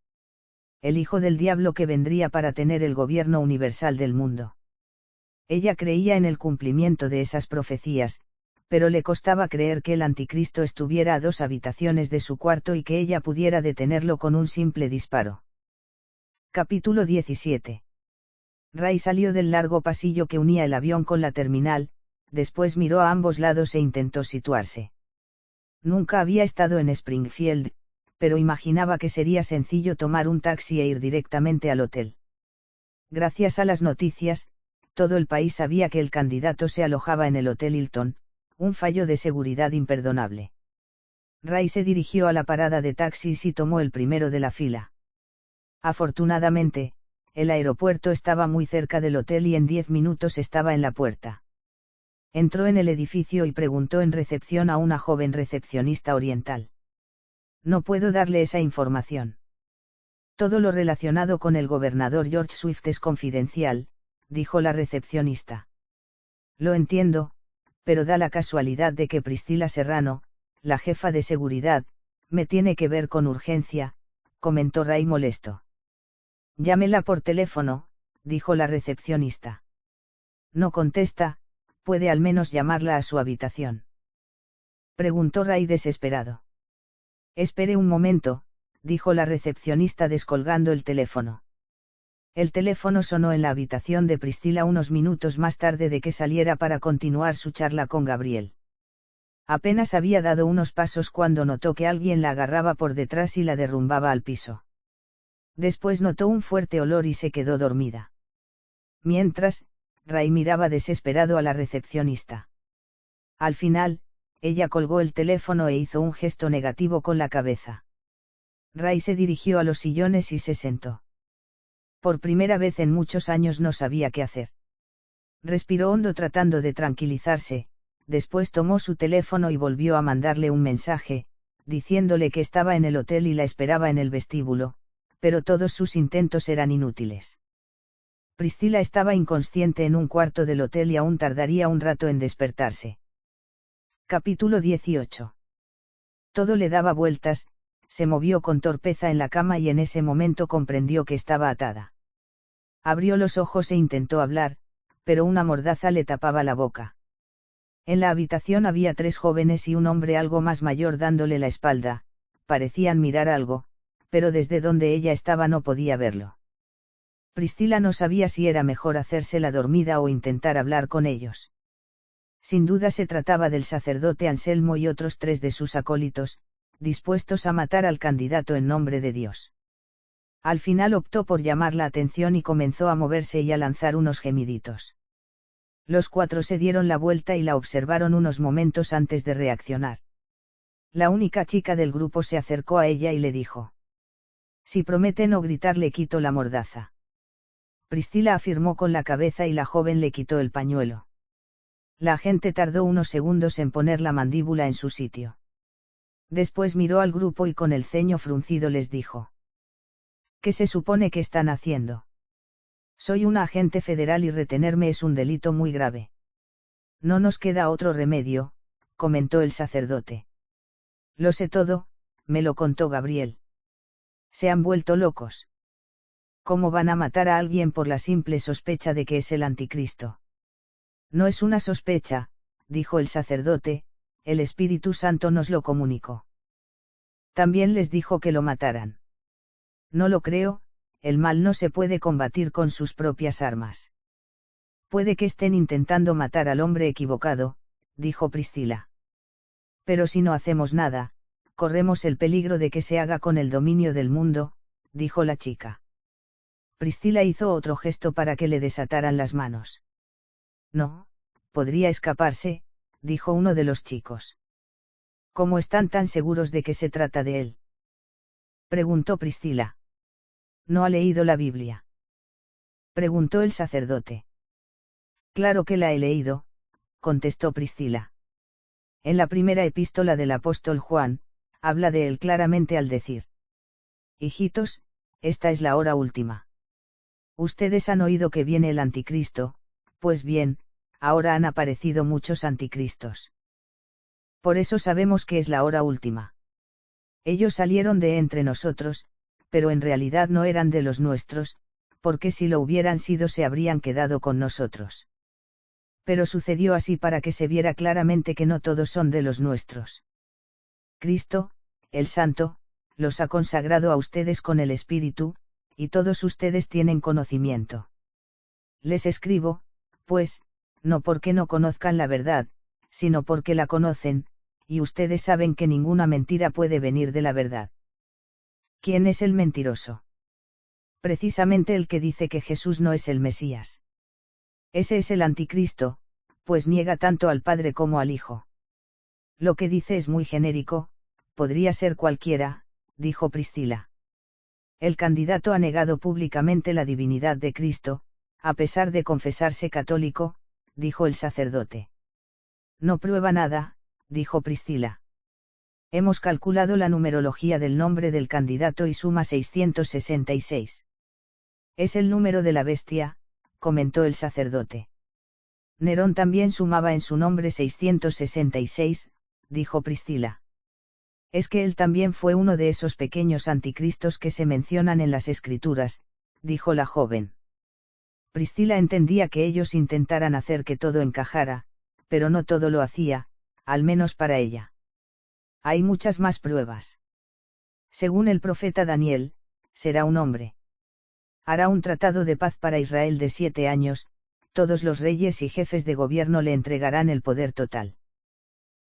Speaker 1: El hijo del diablo que vendría para tener el gobierno universal del mundo. Ella creía en el cumplimiento de esas profecías, pero le costaba creer que el anticristo estuviera a 2 habitaciones de su cuarto y que ella pudiera detenerlo con un simple disparo. Capítulo 17. Ray salió del largo pasillo que unía el avión con la terminal, después miró a ambos lados e intentó situarse. Nunca había estado en Springfield, pero imaginaba que sería sencillo tomar un taxi e ir directamente al hotel. Gracias a las noticias, todo el país sabía que el candidato se alojaba en el Hotel Hilton, un fallo de seguridad imperdonable. Ray se dirigió a la parada de taxis y tomó el primero de la fila. Afortunadamente, el aeropuerto estaba muy cerca del hotel y en 10 minutos estaba en la puerta. Entró en el edificio y preguntó en recepción a una joven recepcionista oriental. No puedo darle esa información. Todo lo relacionado con el gobernador George Swift es confidencial, dijo la recepcionista. Lo entiendo, pero da la casualidad de que Priscila Serrano, la jefa de seguridad, me tiene que ver con urgencia, comentó Ray molesto. Llámela por teléfono, dijo la recepcionista. No contesta, ¿puede al menos llamarla a su habitación? Preguntó Ray desesperado. Espere un momento, dijo la recepcionista descolgando el teléfono. El teléfono sonó en la habitación de Priscila unos minutos más tarde de que saliera para continuar su charla con Gabriel. Apenas había dado unos pasos cuando notó que alguien la agarraba por detrás y la derrumbaba al piso. Después notó un fuerte olor y se quedó dormida. Mientras, Ray miraba desesperado a la recepcionista. Al final, ella colgó el teléfono e hizo un gesto negativo con la cabeza. Ray se dirigió a los sillones y se sentó. Por primera vez en muchos años no sabía qué hacer. Respiró hondo tratando de tranquilizarse, después tomó su teléfono y volvió a mandarle un mensaje, diciéndole que estaba en el hotel y la esperaba en el vestíbulo, pero todos sus intentos eran inútiles. Priscila estaba inconsciente en un cuarto del hotel y aún tardaría un rato en despertarse. Capítulo 18. Todo le daba vueltas, se movió con torpeza en la cama y en ese momento comprendió que estaba atada. Abrió los ojos e intentó hablar, pero una mordaza le tapaba la boca. En la habitación había 3 jóvenes y un hombre algo más mayor dándole la espalda, parecían mirar algo, pero desde donde ella estaba no podía verlo. Priscila no sabía si era mejor hacerse la dormida o intentar hablar con ellos. Sin duda se trataba del sacerdote Anselmo y otros 3 de sus acólitos, dispuestos a matar al candidato en nombre de Dios. Al final optó por llamar la atención y comenzó a moverse y a lanzar unos gemiditos. Los 4 se dieron la vuelta y la observaron unos momentos antes de reaccionar. La única chica del grupo se acercó a ella y le dijo: «Si promete no gritar le quito la mordaza». Priscila afirmó con la cabeza y la joven le quitó el pañuelo. La agente tardó unos segundos en poner la mandíbula en su sitio. Después miró al grupo y con el ceño fruncido les dijo: «¿Qué se supone que están haciendo? Soy una agente federal y retenerme es un delito muy grave». «No nos queda otro remedio», comentó el sacerdote. «Lo sé todo», me lo contó Gabriel. «Se han vuelto locos. ¿Cómo van a matar a alguien por la simple sospecha de que es el anticristo?» «No es una sospecha», dijo el sacerdote, «el Espíritu Santo nos lo comunicó». «También les dijo que lo mataran». «No lo creo, el mal no se puede combatir con sus propias armas». «Puede que estén intentando matar al hombre equivocado», dijo Priscila. «Pero si no hacemos nada, corremos el peligro de que se haga con el dominio del mundo», dijo la chica. Priscila hizo otro gesto para que le desataran las manos. «No, podría escaparse», dijo uno de los chicos. «¿Cómo están tan seguros de que se trata de él?», preguntó Priscila. «¿No ha leído la Biblia?», preguntó el sacerdote. «Claro que la he leído», contestó Priscila. En la primera epístola del apóstol Juan, habla de él claramente al decir: «Hijitos, esta es la hora última. Ustedes han oído que viene el anticristo, pues bien, ahora han aparecido muchos anticristos. Por eso sabemos que es la hora última. Ellos salieron de entre nosotros, pero en realidad no eran de los nuestros, porque si lo hubieran sido se habrían quedado con nosotros. Pero sucedió así para que se viera claramente que no todos son de los nuestros. Cristo, el Santo, los ha consagrado a ustedes con el Espíritu, y todos ustedes tienen conocimiento. Les escribo, pues, no porque no conozcan la verdad, sino porque la conocen, y ustedes saben que ninguna mentira puede venir de la verdad». ¿Quién es el mentiroso? Precisamente el que dice que Jesús no es el Mesías. Ese es el anticristo, pues niega tanto al Padre como al Hijo. Lo que dice es muy genérico, podría ser cualquiera, dijo Priscila. El candidato ha negado públicamente la divinidad de Cristo, a pesar de confesarse católico, dijo el sacerdote. No prueba nada, dijo Priscila. Hemos calculado la numerología del nombre del candidato y suma 666. Es el número de la bestia, comentó el sacerdote. Nerón también sumaba en su nombre 666, dijo Priscila. Es que él también fue uno de esos pequeños anticristos que se mencionan en las escrituras, dijo la joven. Priscila entendía que ellos intentaran hacer que todo encajara, pero no todo lo hacía, al menos para ella. Hay muchas más pruebas. Según el profeta Daniel, será un hombre. Hará un tratado de paz para Israel de 7 años, todos los reyes y jefes de gobierno le entregarán el poder total.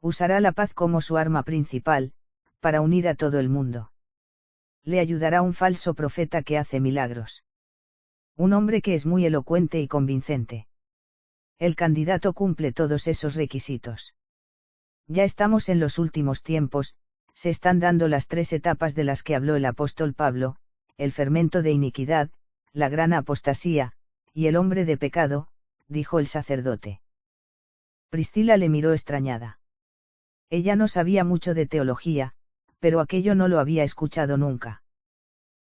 Speaker 1: Usará la paz como su arma principal, para unir a todo el mundo. Le ayudará un falso profeta que hace milagros. Un hombre que es muy elocuente y convincente. El candidato cumple todos esos requisitos. Ya estamos en los últimos tiempos, se están dando las 3 etapas de las que habló el apóstol Pablo, el fermento de iniquidad, la gran apostasía, y el hombre de pecado, dijo el sacerdote. Priscila le miró extrañada. Ella no sabía mucho de teología, pero aquello no lo había escuchado nunca.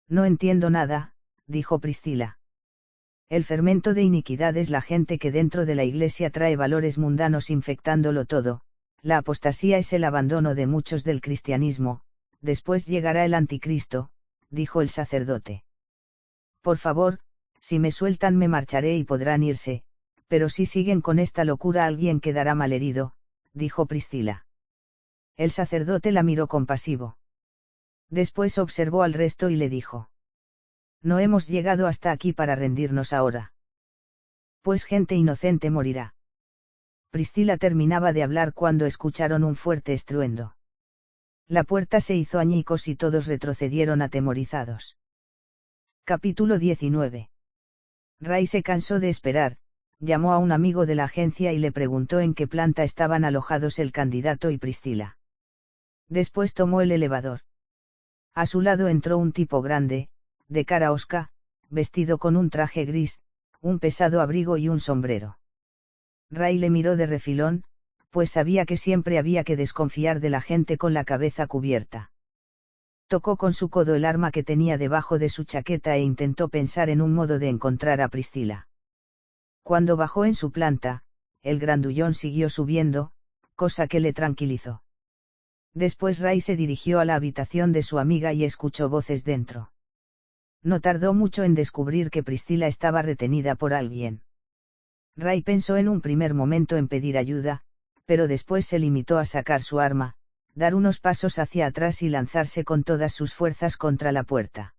Speaker 1: No entiendo nada, dijo Priscila. El fermento de iniquidad es la gente que dentro de la Iglesia trae valores mundanos infectándolo todo, la apostasía es el abandono de muchos del cristianismo, después llegará el anticristo, dijo el sacerdote. Por favor, si me sueltan me marcharé y podrán irse, pero si siguen con esta locura alguien quedará malherido, dijo Priscila. El sacerdote la miró compasivo. Después observó al resto y le dijo. No hemos llegado hasta aquí para rendirnos ahora. Pues gente inocente morirá. Priscila terminaba de hablar cuando escucharon un fuerte estruendo. La puerta se hizo añicos y todos retrocedieron atemorizados. Capítulo 19. Ray se cansó de esperar, llamó a un amigo de la agencia y le preguntó en qué planta estaban alojados el candidato y Priscila. Después tomó el elevador. A su lado entró un tipo grande, de cara hosca, vestido con un traje gris, un pesado abrigo y un sombrero. Ray le miró de refilón, pues sabía que siempre había que desconfiar de la gente con la cabeza cubierta. Tocó con su codo el arma que tenía debajo de su chaqueta e intentó pensar en un modo de encontrar a Priscila. Cuando bajó en su planta, el grandullón siguió subiendo, cosa que le tranquilizó. Después Ray se dirigió a la habitación de su amiga y escuchó voces dentro. No tardó mucho en descubrir que Priscila estaba retenida por alguien. Ray pensó en un primer momento en pedir ayuda, pero después se limitó a sacar su arma, dar unos pasos hacia atrás y lanzarse con todas sus fuerzas contra la puerta.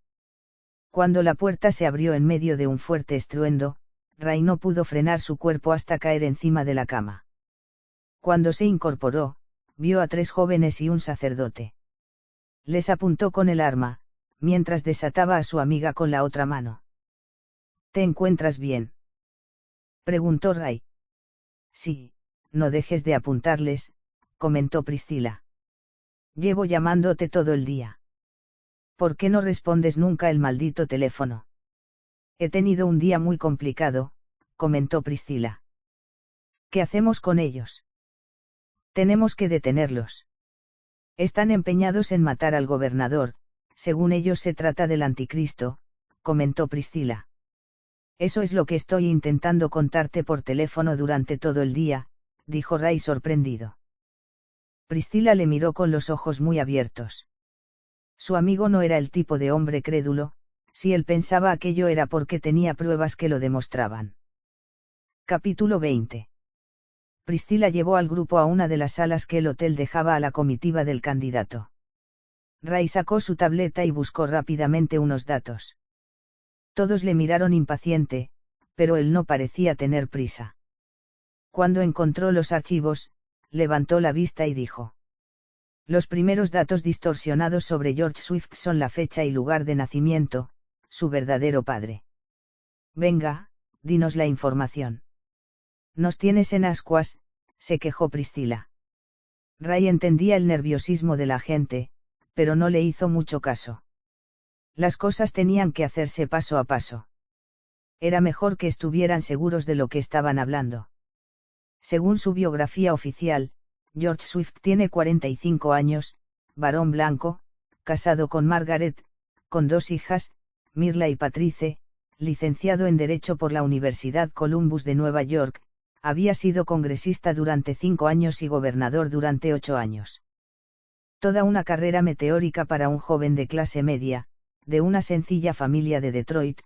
Speaker 1: Cuando la puerta se abrió en medio de un fuerte estruendo, Ray no pudo frenar su cuerpo hasta caer encima de la cama. Cuando se incorporó, vio a 3 jóvenes y un sacerdote. Les apuntó con el arma, mientras desataba a su amiga con la otra mano. ¿Te encuentras bien?, preguntó Ray. Sí, no dejes de apuntarles, comentó Priscila. Llevo llamándote todo el día. ¿Por qué no respondes nunca el maldito teléfono? He tenido un día muy complicado, comentó Priscila. ¿Qué hacemos con ellos? Tenemos que detenerlos. Están empeñados en matar al gobernador, según ellos se trata del anticristo, comentó Priscila. Eso es lo que estoy intentando contarte por teléfono durante todo el día, dijo Ray sorprendido. Priscila le miró con los ojos muy abiertos. Su amigo no era el tipo de hombre crédulo, si él pensaba aquello era porque tenía pruebas que lo demostraban. Capítulo 20. Priscila llevó al grupo a una de las salas que el hotel dejaba a la comitiva del candidato. Ray sacó su tableta y buscó rápidamente unos datos. Todos le miraron impaciente, pero él no parecía tener prisa. Cuando encontró los archivos, levantó la vista y dijo. Los primeros datos distorsionados sobre George Swift son la fecha y lugar de nacimiento, su verdadero padre. Venga, dinos la información. Nos tienes en ascuas, se quejó Priscila. Ray entendía el nerviosismo de la gente, pero no le hizo mucho caso. Las cosas tenían que hacerse paso a paso. Era mejor que estuvieran seguros de lo que estaban hablando. Según su biografía oficial, George Swift tiene 45 años, varón blanco, casado con Margaret, con 2 hijas, Mirla y Patrice, licenciado en Derecho por la Universidad Columbus de Nueva York, había sido congresista durante 5 años y gobernador durante 8 años. Toda una carrera meteórica para un joven de clase media, de una sencilla familia de Detroit,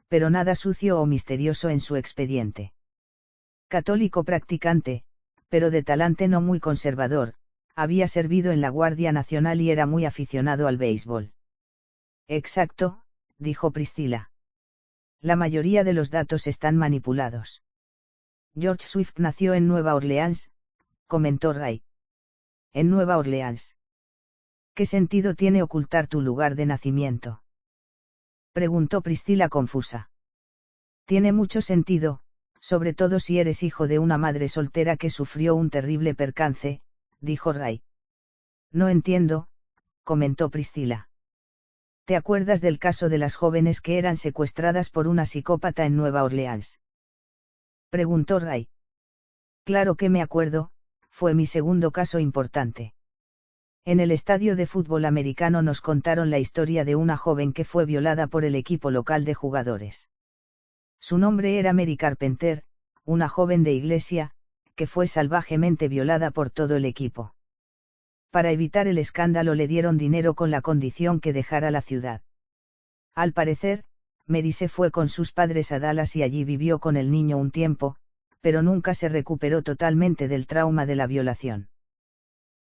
Speaker 1: pero nada sucio o misterioso en su expediente. Católico practicante, pero de talante no muy conservador, había servido en la Guardia Nacional y era muy aficionado al béisbol. Exacto, dijo Priscilla. La mayoría de los datos están manipulados. George Swift nació en Nueva Orleans, comentó Ray. En Nueva Orleans. ¿Qué sentido tiene ocultar tu lugar de nacimiento? Preguntó Priscilla confusa. Tiene mucho sentido, sobre todo si eres hijo de una madre soltera que sufrió un terrible percance, dijo Ray. No entiendo, comentó Priscilla. ¿Te acuerdas del caso de las jóvenes que eran secuestradas por una psicópata en Nueva Orleans? Preguntó Ray. Claro que me acuerdo, fue mi segundo caso importante. En el estadio de fútbol americano nos contaron la historia de una joven que fue violada por el equipo local de jugadores. Su nombre era Mary Carpenter, una joven de iglesia, que fue salvajemente violada por todo el equipo. Para evitar el escándalo le dieron dinero con la condición que dejara la ciudad. Al parecer, Mary se fue con sus padres a Dallas y allí vivió con el niño un tiempo, pero nunca se recuperó totalmente del trauma de la violación.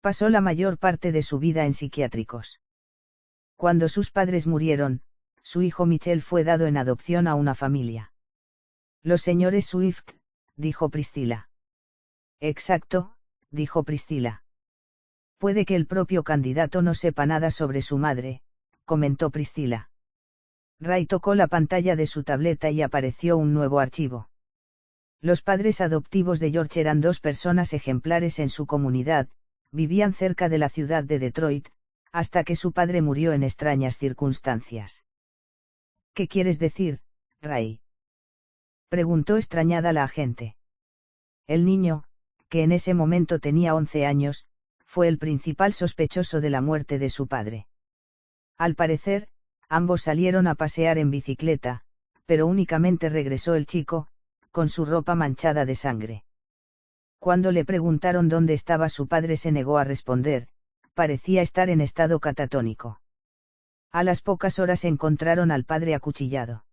Speaker 1: Pasó la mayor parte de su vida en psiquiátricos. Cuando sus padres murieron, su hijo Michel fue dado en adopción a una familia. Los señores Swift, dijo Priscilla. Exacto, dijo Priscilla. Puede que el propio candidato no sepa nada sobre su madre, comentó Priscilla. Ray tocó la pantalla de su tableta y apareció un nuevo archivo. Los padres adoptivos de George eran dos personas ejemplares en su comunidad, vivían cerca de la ciudad de Detroit, hasta que su padre murió en extrañas circunstancias. ¿Qué quieres decir, Ray? Preguntó extrañada la agente. El niño, que en ese momento tenía 11 años, fue el principal sospechoso de la muerte de su padre. Al parecer, ambos salieron a pasear en bicicleta, pero únicamente regresó el chico, con su ropa manchada de sangre. Cuando le preguntaron dónde estaba su padre se negó a responder, parecía estar en estado catatónico. A las pocas horas encontraron al padre acuchillado.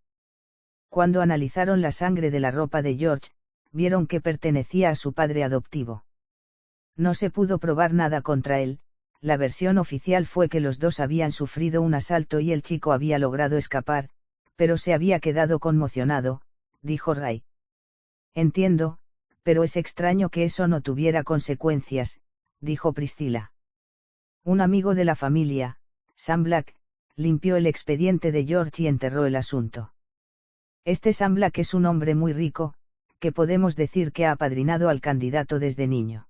Speaker 1: Cuando analizaron la sangre de la ropa de George, vieron que pertenecía a su padre adoptivo. No se pudo probar nada contra él, la versión oficial fue que los dos habían sufrido un asalto y el chico había logrado escapar, pero se había quedado conmocionado, dijo Ray. Entiendo, pero es extraño que eso no tuviera consecuencias, dijo Priscilla. Un amigo de la familia, Sam Black, limpió el expediente de George y enterró el asunto. Este Sam Black es un hombre muy rico, que podemos decir que ha apadrinado al candidato desde niño.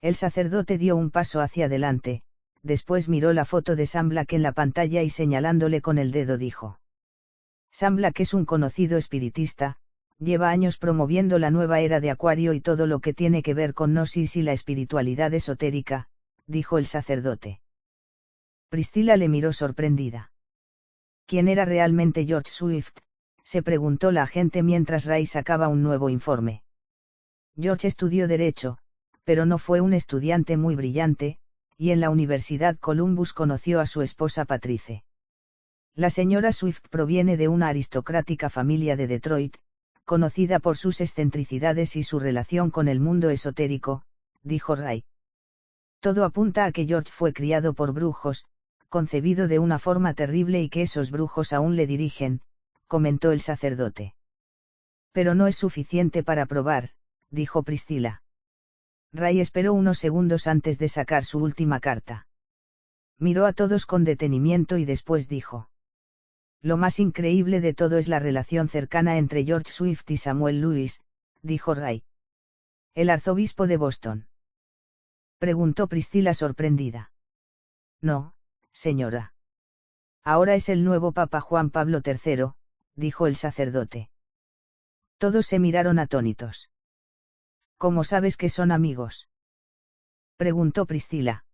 Speaker 1: El sacerdote dio un paso hacia adelante, después miró la foto de Sam Black en la pantalla y señalándole con el dedo dijo. Sam Black es un conocido espiritista, lleva años promoviendo la nueva era de Acuario y todo lo que tiene que ver con Gnosis y la espiritualidad esotérica, dijo el sacerdote. Priscilla le miró sorprendida. ¿Quién era realmente George Swift?, se preguntó la agente mientras Ray sacaba un nuevo informe. George estudió Derecho, pero no fue un estudiante muy brillante, y en la Universidad Columbus conoció a su esposa Patrice. La señora Swift proviene de una aristocrática familia de Detroit, conocida por sus excentricidades y su relación con el mundo esotérico, dijo Ray. Todo apunta a que George fue criado por brujos, concebido de una forma terrible y que esos brujos aún le dirigen, comentó el sacerdote. Pero no es suficiente para probar, dijo Priscilla. Ray esperó unos segundos antes de sacar su última carta. Miró a todos con detenimiento y después dijo. Lo más increíble de todo es la relación cercana entre George Swift y Samuel Lewis, dijo Ray. ¿El arzobispo de Boston?, preguntó Priscilla sorprendida. No, señora. Ahora es el nuevo Papa Juan Pablo III, dijo el sacerdote. Todos se miraron atónitos. ¿Cómo sabes que son amigos?, preguntó Priscilla.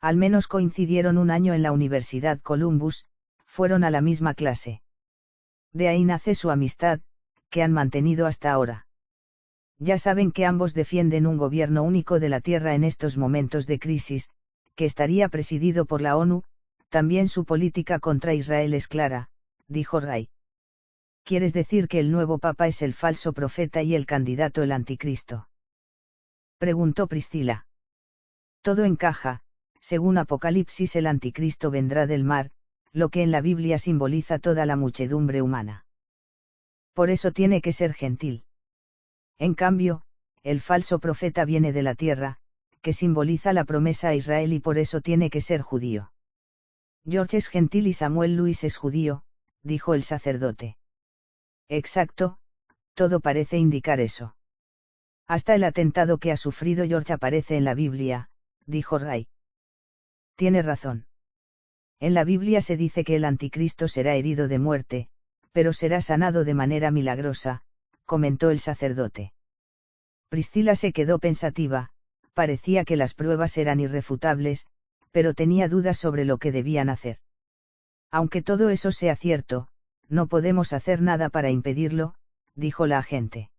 Speaker 1: Al menos coincidieron un año en la Universidad Columbus, fueron a la misma clase. De ahí nace su amistad, que han mantenido hasta ahora. Ya saben que ambos defienden un gobierno único de la Tierra en estos momentos de crisis, que estaría presidido por la ONU, también su política contra Israel es clara, dijo Ray. ¿Quieres decir que el nuevo papa es el falso profeta y el candidato el anticristo? Preguntó Priscila. Todo encaja, según Apocalipsis el anticristo vendrá del mar, lo que en la Biblia simboliza toda la muchedumbre humana. Por eso tiene que ser gentil. En cambio, el falso profeta viene de la tierra, que simboliza la promesa a Israel y por eso tiene que ser judío. George es gentil y Samuel Luis es judío, dijo el sacerdote. Exacto, todo parece indicar eso. Hasta el atentado que ha sufrido George aparece en la Biblia, dijo Ray. Tiene razón. En la Biblia se dice que el anticristo será herido de muerte, pero será sanado de manera milagrosa, comentó el sacerdote. Priscila se quedó pensativa, parecía que las pruebas eran irrefutables, pero tenía dudas sobre lo que debían hacer. Aunque todo eso sea cierto, no podemos hacer nada para impedirlo, dijo la agente.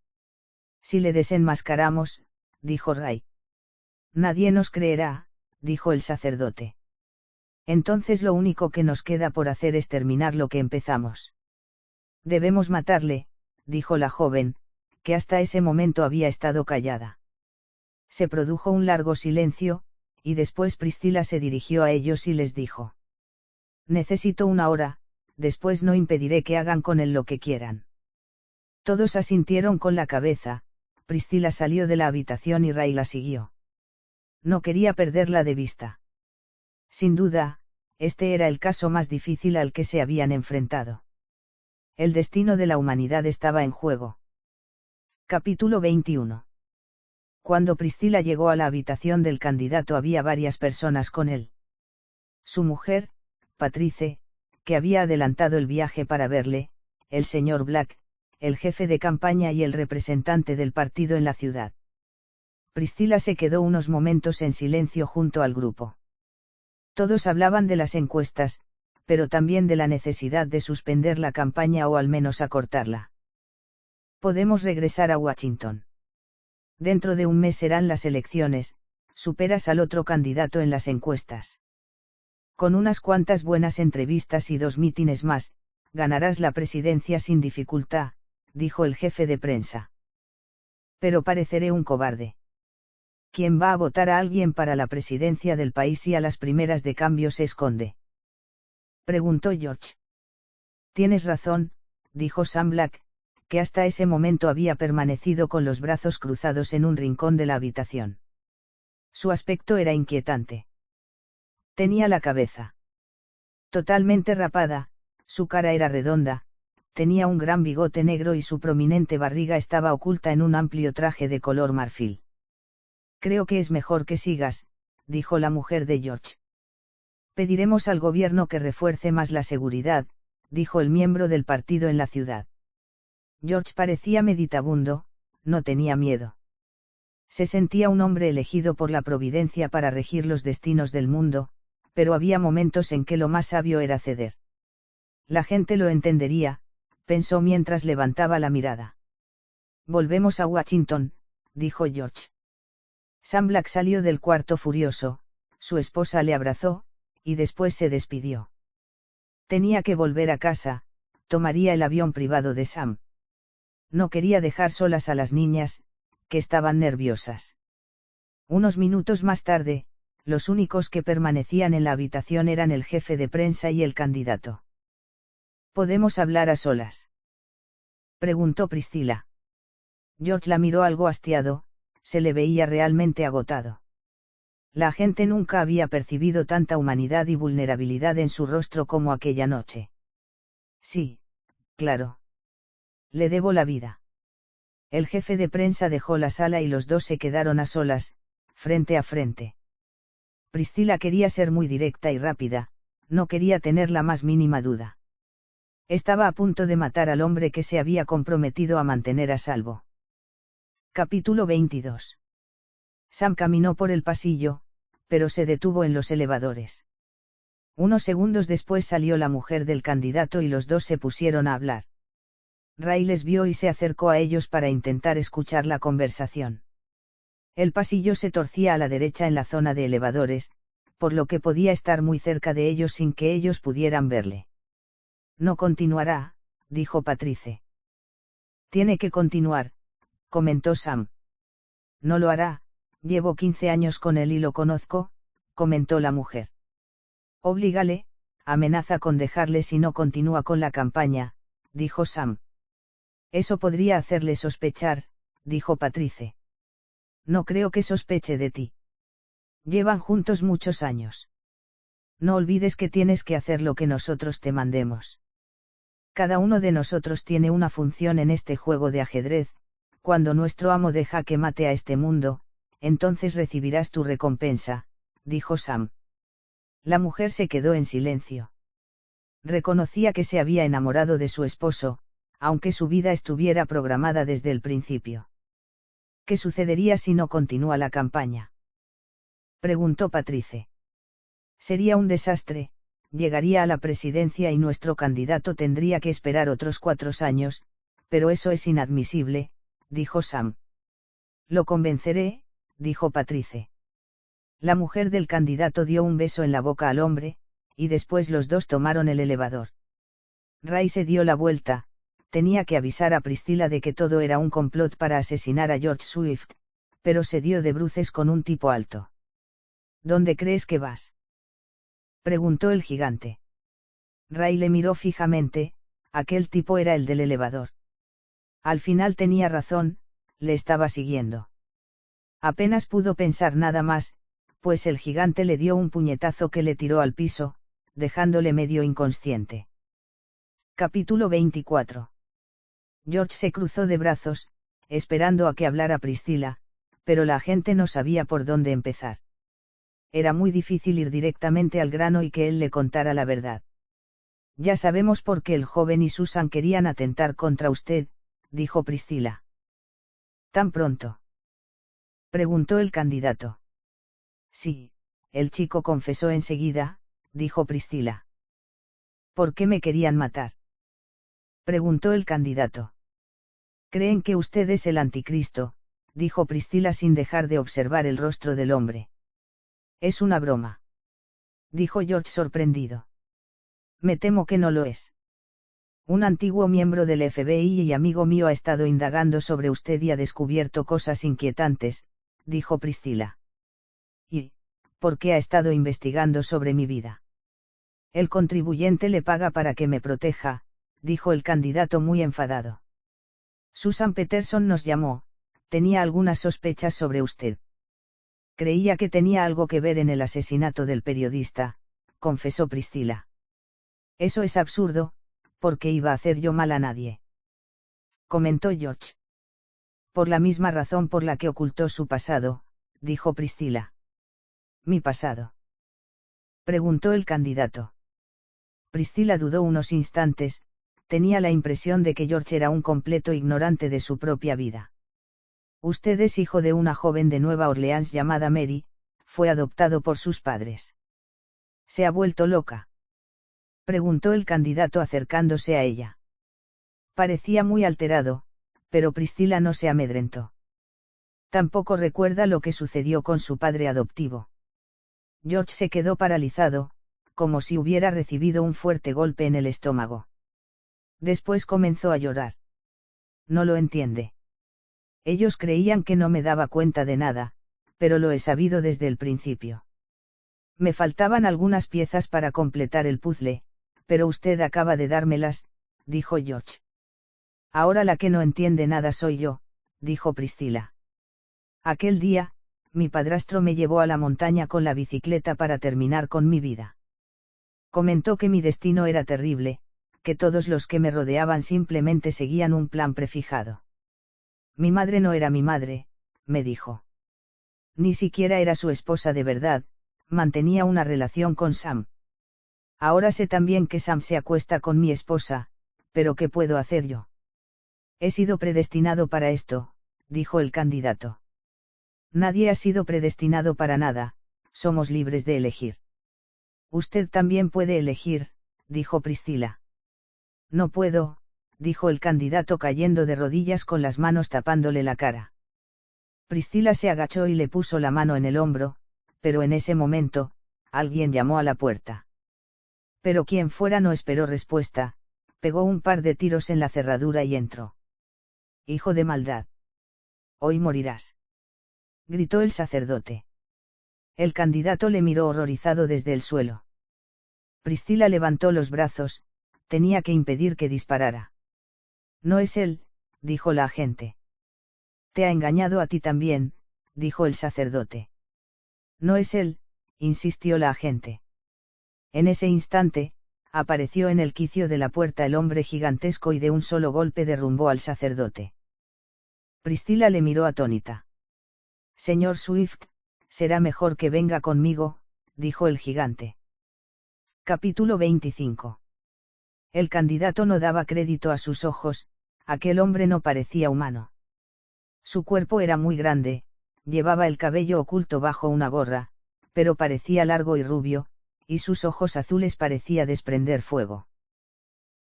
Speaker 1: Si le desenmascaramos, dijo Ray. Nadie nos creerá, dijo el sacerdote. Entonces lo único que nos queda por hacer es terminar lo que empezamos. Debemos matarle, dijo la joven, que hasta ese momento había estado callada. Se produjo un largo silencio, y después Priscila se dirigió a ellos y les dijo. Necesito una hora, después no impediré que hagan con él lo que quieran. Todos asintieron con la cabeza, Priscila salió de la habitación y Ray la siguió. No quería perderla de vista. Sin duda, este era el caso más difícil al que se habían enfrentado. El destino de la humanidad estaba en juego. Capítulo 21. Cuando Priscila llegó a la habitación del candidato había varias personas con él. Su mujer, Patrice, que había adelantado el viaje para verle, el señor Black, el jefe de campaña y el representante del partido en la ciudad. Priscila se quedó unos momentos en silencio junto al grupo. Todos hablaban de las encuestas, pero también de la necesidad de suspender la campaña o al menos acortarla. Podemos regresar a Washington. Dentro de un mes serán las elecciones, superas al otro candidato en las encuestas. Con unas cuantas buenas entrevistas y 2 mítines más, ganarás la presidencia sin dificultad, dijo el jefe de prensa. Pero pareceré un cobarde. ¿Quién va a votar a alguien para la presidencia del país si a las primeras de cambio se esconde? Preguntó George. Tienes razón, dijo Sam Black, que hasta ese momento había permanecido con los brazos cruzados en un rincón de la habitación. Su aspecto era inquietante. Tenía la cabeza totalmente rapada, su cara era redonda, tenía un gran bigote negro y su prominente barriga estaba oculta en un amplio traje de color marfil. Creo que es mejor que sigas, dijo la mujer de George. Pediremos al gobierno que refuerce más la seguridad, dijo el miembro del partido en la ciudad. George parecía meditabundo, no tenía miedo. Se sentía un hombre elegido por la providencia para regir los destinos del mundo, pero había momentos en que lo más sabio era ceder. La gente lo entendería, pensó mientras levantaba la mirada. Volvemos a Washington, dijo George. Sam Black salió del cuarto furioso, su esposa le abrazó, y después se despidió. Tenía que volver a casa, tomaría el avión privado de Sam. No quería dejar solas a las niñas, que estaban nerviosas. Unos minutos más tarde, los únicos que permanecían en la habitación eran el jefe de prensa y el candidato. ¿Podemos hablar a solas?, preguntó Priscila. George la miró algo hastiado, se le veía realmente agotado. La gente nunca había percibido tanta humanidad y vulnerabilidad en su rostro como aquella noche. Sí, claro. Le debo la vida. El jefe de prensa dejó la sala y los dos se quedaron a solas, frente a frente. Priscila quería ser muy directa y rápida, no quería tener la más mínima duda. Estaba a punto de matar al hombre que se había comprometido a mantener a salvo. Capítulo 22. Sam caminó por el pasillo, pero se detuvo en los elevadores. Unos segundos después salió la mujer del candidato y los dos se pusieron a hablar. Ray les vio y se acercó a ellos para intentar escuchar la conversación. El pasillo se torcía a la derecha en la zona de elevadores, por lo que podía estar muy cerca de ellos sin que ellos pudieran verle. No continuará, dijo Patrice. Tiene que continuar, comentó Sam. No lo hará, llevo 15 años con él y lo conozco, comentó la mujer. Oblígale, amenaza con dejarle si no continúa con la campaña, dijo Sam. Eso podría hacerle sospechar, dijo Patrice. No creo que sospeche de ti. Llevan juntos muchos años. No olvides que tienes que hacer lo que nosotros te mandemos. Cada uno de nosotros tiene una función en este juego de ajedrez. Cuando nuestro amo deja que mate a este mundo, entonces recibirás tu recompensa, dijo Sam. La mujer se quedó en silencio. Reconocía que se había enamorado de su esposo, aunque su vida estuviera programada desde el principio. ¿Qué sucedería si no continúa la campaña?, preguntó Patrice. Sería un desastre, llegaría a la presidencia y nuestro candidato tendría que esperar otros 4 años, pero eso es inadmisible, dijo Sam. Lo convenceré, dijo Patrice. La mujer del candidato dio un beso en la boca al hombre, y después los dos tomaron el elevador. Ray se dio la vuelta, tenía que avisar a Priscilla de que todo era un complot para asesinar a George Swift, pero se dio de bruces con un tipo alto. ¿Dónde crees que vas?, preguntó el gigante. Ray le miró fijamente, aquel tipo era el del elevador. Al final tenía razón, le estaba siguiendo. Apenas pudo pensar nada más, pues el gigante le dio un puñetazo que le tiró al piso, dejándole medio inconsciente. Capítulo 24. George se cruzó de brazos, esperando a que hablara Priscilla, pero la gente no sabía por dónde empezar. Era muy difícil ir directamente al grano y que él le contara la verdad. Ya sabemos por qué el joven y Susan querían atentar contra usted, dijo Priscilla. ¿Tan pronto?, preguntó el candidato. Sí, el chico confesó enseguida, dijo Priscilla. ¿Por qué me querían matar?, preguntó el candidato. Creen que usted es el anticristo, dijo Priscilla sin dejar de observar el rostro del hombre. Es una broma, dijo George sorprendido. Me temo que no lo es. Un antiguo miembro del FBI y amigo mío ha estado indagando sobre usted y ha descubierto cosas inquietantes, dijo Priscilla. ¿Y por qué ha estado investigando sobre mi vida? El contribuyente le paga para que me proteja, dijo el candidato muy enfadado. Susan Peterson nos llamó, tenía algunas sospechas sobre usted. Creía que tenía algo que ver en el asesinato del periodista, confesó Priscilla. Eso es absurdo, porque iba a hacer yo mal a nadie, comentó George. Por la misma razón por la que ocultó su pasado, dijo Priscilla. ¿Mi pasado?, preguntó el candidato. Priscilla dudó unos instantes, tenía la impresión de que George era un completo ignorante de su propia vida. Usted es hijo de una joven de Nueva Orleans llamada Mary, fue adoptado por sus padres. ¿Se ha vuelto loca?, preguntó el candidato acercándose a ella. Parecía muy alterado, pero Priscilla no se amedrentó. Tampoco recuerda lo que sucedió con su padre adoptivo. George se quedó paralizado, como si hubiera recibido un fuerte golpe en el estómago. Después comenzó a llorar. No lo entiende. Ellos creían que no me daba cuenta de nada, pero lo he sabido desde el principio. Me faltaban algunas piezas para completar el puzzle, pero usted acaba de dármelas, dijo George. Ahora la que no entiende nada soy yo, dijo Priscilla. Aquel día, mi padrastro me llevó a la montaña con la bicicleta para terminar con mi vida. Comentó que mi destino era terrible, que todos los que me rodeaban simplemente seguían un plan prefijado. Mi madre no era mi madre, me dijo. Ni siquiera era su esposa de verdad, mantenía una relación con Sam. Ahora sé también que Sam se acuesta con mi esposa, pero ¿qué puedo hacer yo? He sido predestinado para esto, dijo el candidato. Nadie ha sido predestinado para nada, somos libres de elegir. Usted también puede elegir, dijo Priscilla. No puedo, dijo el candidato cayendo de rodillas con las manos tapándole la cara. Priscilla se agachó y le puso la mano en el hombro, pero en ese momento, alguien llamó a la puerta. Pero quien fuera no esperó respuesta, pegó un par de tiros en la cerradura y entró. Hijo de maldad. Hoy morirás. Gritó el sacerdote. El candidato le miró horrorizado desde el suelo. Priscila levantó los brazos, tenía que impedir que disparara. No es él, dijo la agente. Te ha engañado a ti también, dijo el sacerdote. No es él, insistió la agente. En ese instante, apareció en el quicio de la puerta el hombre gigantesco y de un solo golpe derrumbó al sacerdote. Priscila le miró atónita. Señor Swift, será mejor que venga conmigo, dijo el gigante. Capítulo 25. El candidato no daba crédito a sus ojos, aquel hombre no parecía humano. Su cuerpo era muy grande, llevaba el cabello oculto bajo una gorra, pero parecía largo y rubio, y sus ojos azules parecía desprender fuego.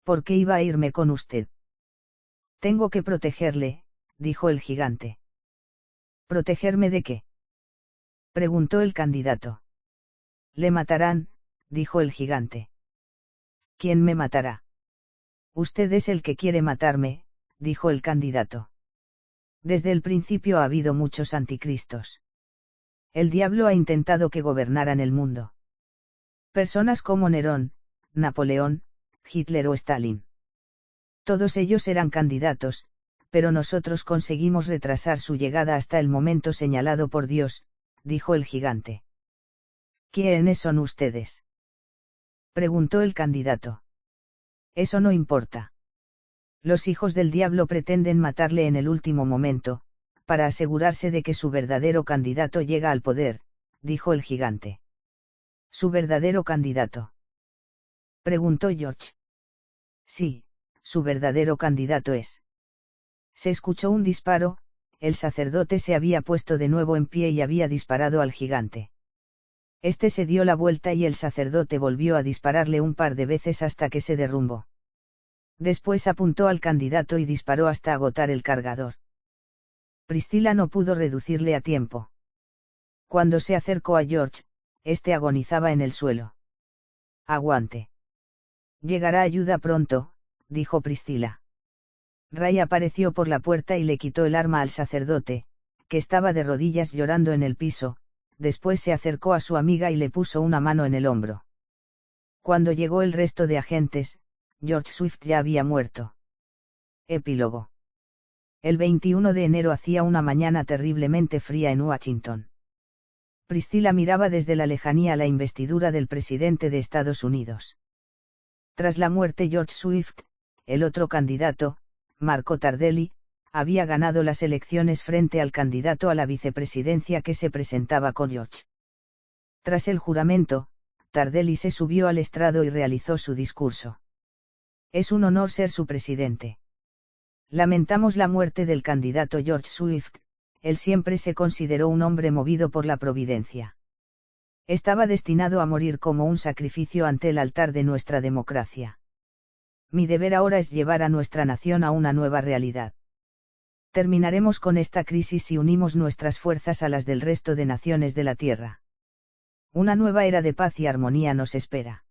Speaker 1: ¿Por qué iba a irme con usted? Tengo que protegerle, dijo el gigante. ¿Protegerme de qué? Preguntó el candidato. Le matarán, dijo el gigante. ¿Quién me matará? Usted es el que quiere matarme, dijo el candidato. Desde el principio ha habido muchos anticristos. El diablo ha intentado que gobernaran el mundo. Personas como Nerón, Napoleón, Hitler o Stalin. Todos ellos eran candidatos, pero nosotros conseguimos retrasar su llegada hasta el momento señalado por Dios, dijo el gigante. ¿Quiénes son ustedes? Preguntó el candidato. Eso no importa. Los hijos del diablo pretenden matarle en el último momento, para asegurarse de que su verdadero candidato llega al poder, dijo el gigante. ¿Su verdadero candidato? Preguntó George. Sí, su verdadero candidato es. Se escuchó un disparo, el sacerdote se había puesto de nuevo en pie y había disparado al gigante. Este se dio la vuelta y el sacerdote volvió a dispararle un par de veces hasta que se derrumbó. Después apuntó al candidato y disparó hasta agotar el cargador. Priscila no pudo reducirle a tiempo. Cuando se acercó a George, este agonizaba en el suelo. Aguante. Llegará ayuda pronto, dijo Priscila. Ray apareció por la puerta y le quitó el arma al sacerdote, que estaba de rodillas llorando en el piso, después se acercó a su amiga y le puso una mano en el hombro. Cuando llegó el resto de agentes, George Swift ya había muerto. Epílogo. El 21 de enero hacía una mañana terriblemente fría en Washington. Priscila miraba desde la lejanía la investidura del presidente de Estados Unidos. Tras la muerte George Swift, el otro candidato, Marco Tardelli, había ganado las elecciones frente al candidato a la vicepresidencia que se presentaba con George. Tras el juramento, Tardelli se subió al estrado y realizó su discurso. Es un honor ser su presidente. Lamentamos la muerte del candidato George Swift, él siempre se consideró un hombre movido por la providencia. Estaba destinado a morir como un sacrificio ante el altar de nuestra democracia. Mi deber ahora es llevar a nuestra nación a una nueva realidad. Terminaremos con esta crisis si unimos nuestras fuerzas a las del resto de naciones de la Tierra. Una nueva era de paz y armonía nos espera.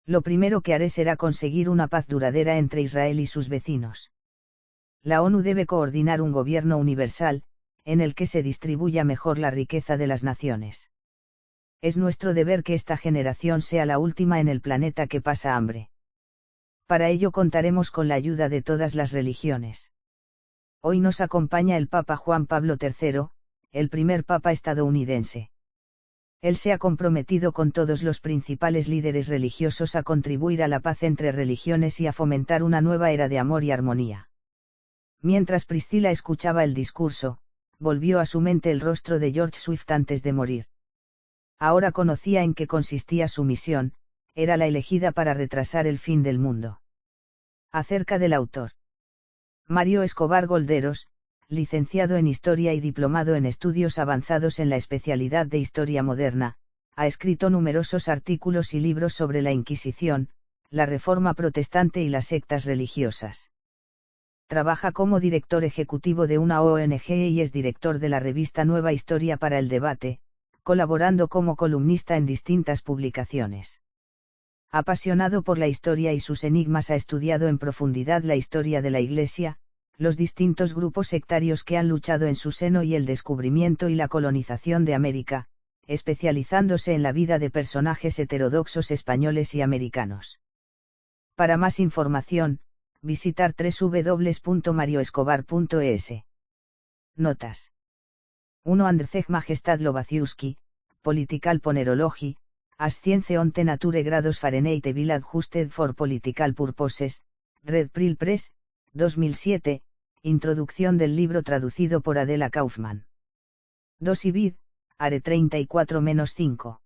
Speaker 1: Lo primero que haré será conseguir una paz duradera entre Israel y sus vecinos. La ONU debe coordinar un gobierno universal, en el que se distribuya mejor la riqueza de las naciones. Es nuestro deber que esta generación sea la última en el planeta que pasa hambre. Para ello contaremos con la ayuda de todas las religiones. Hoy nos acompaña el Papa Juan Pablo III, el primer Papa estadounidense. Él se ha comprometido con todos los principales líderes religiosos a contribuir a la paz entre religiones y a fomentar una nueva era de amor y armonía. Mientras Priscila escuchaba el discurso, volvió a su mente el rostro de George Swift antes de morir. Ahora conocía en qué consistía su misión, era la elegida para retrasar el fin del mundo. Acerca del autor. Mario Escobar Golderos, licenciado en Historia y diplomado en Estudios Avanzados en la especialidad de Historia Moderna, ha escrito numerosos artículos y libros sobre la Inquisición, la Reforma Protestante y las sectas religiosas. Trabaja como director ejecutivo de una ONG y es director de la revista Nueva Historia para el Debate, colaborando como columnista en distintas publicaciones. Apasionado por la historia y sus enigmas, ha estudiado en profundidad la historia de la Iglesia, los distintos grupos sectarios que han luchado en su seno y el descubrimiento y la colonización de América, especializándose en la vida de personajes heterodoxos españoles y americanos. Para más información, visitar www.marioescobar.es. Notas. 1. Andrzej Majestad Lobaciuski, Political Ponerology, as Science onte Nature grados Fahrenheit Evil Adjusted for Political Purposes, Red Prill Press, 2007, introducción del libro traducido por Adela Kaufman. 2. Ibid, Are 34-5.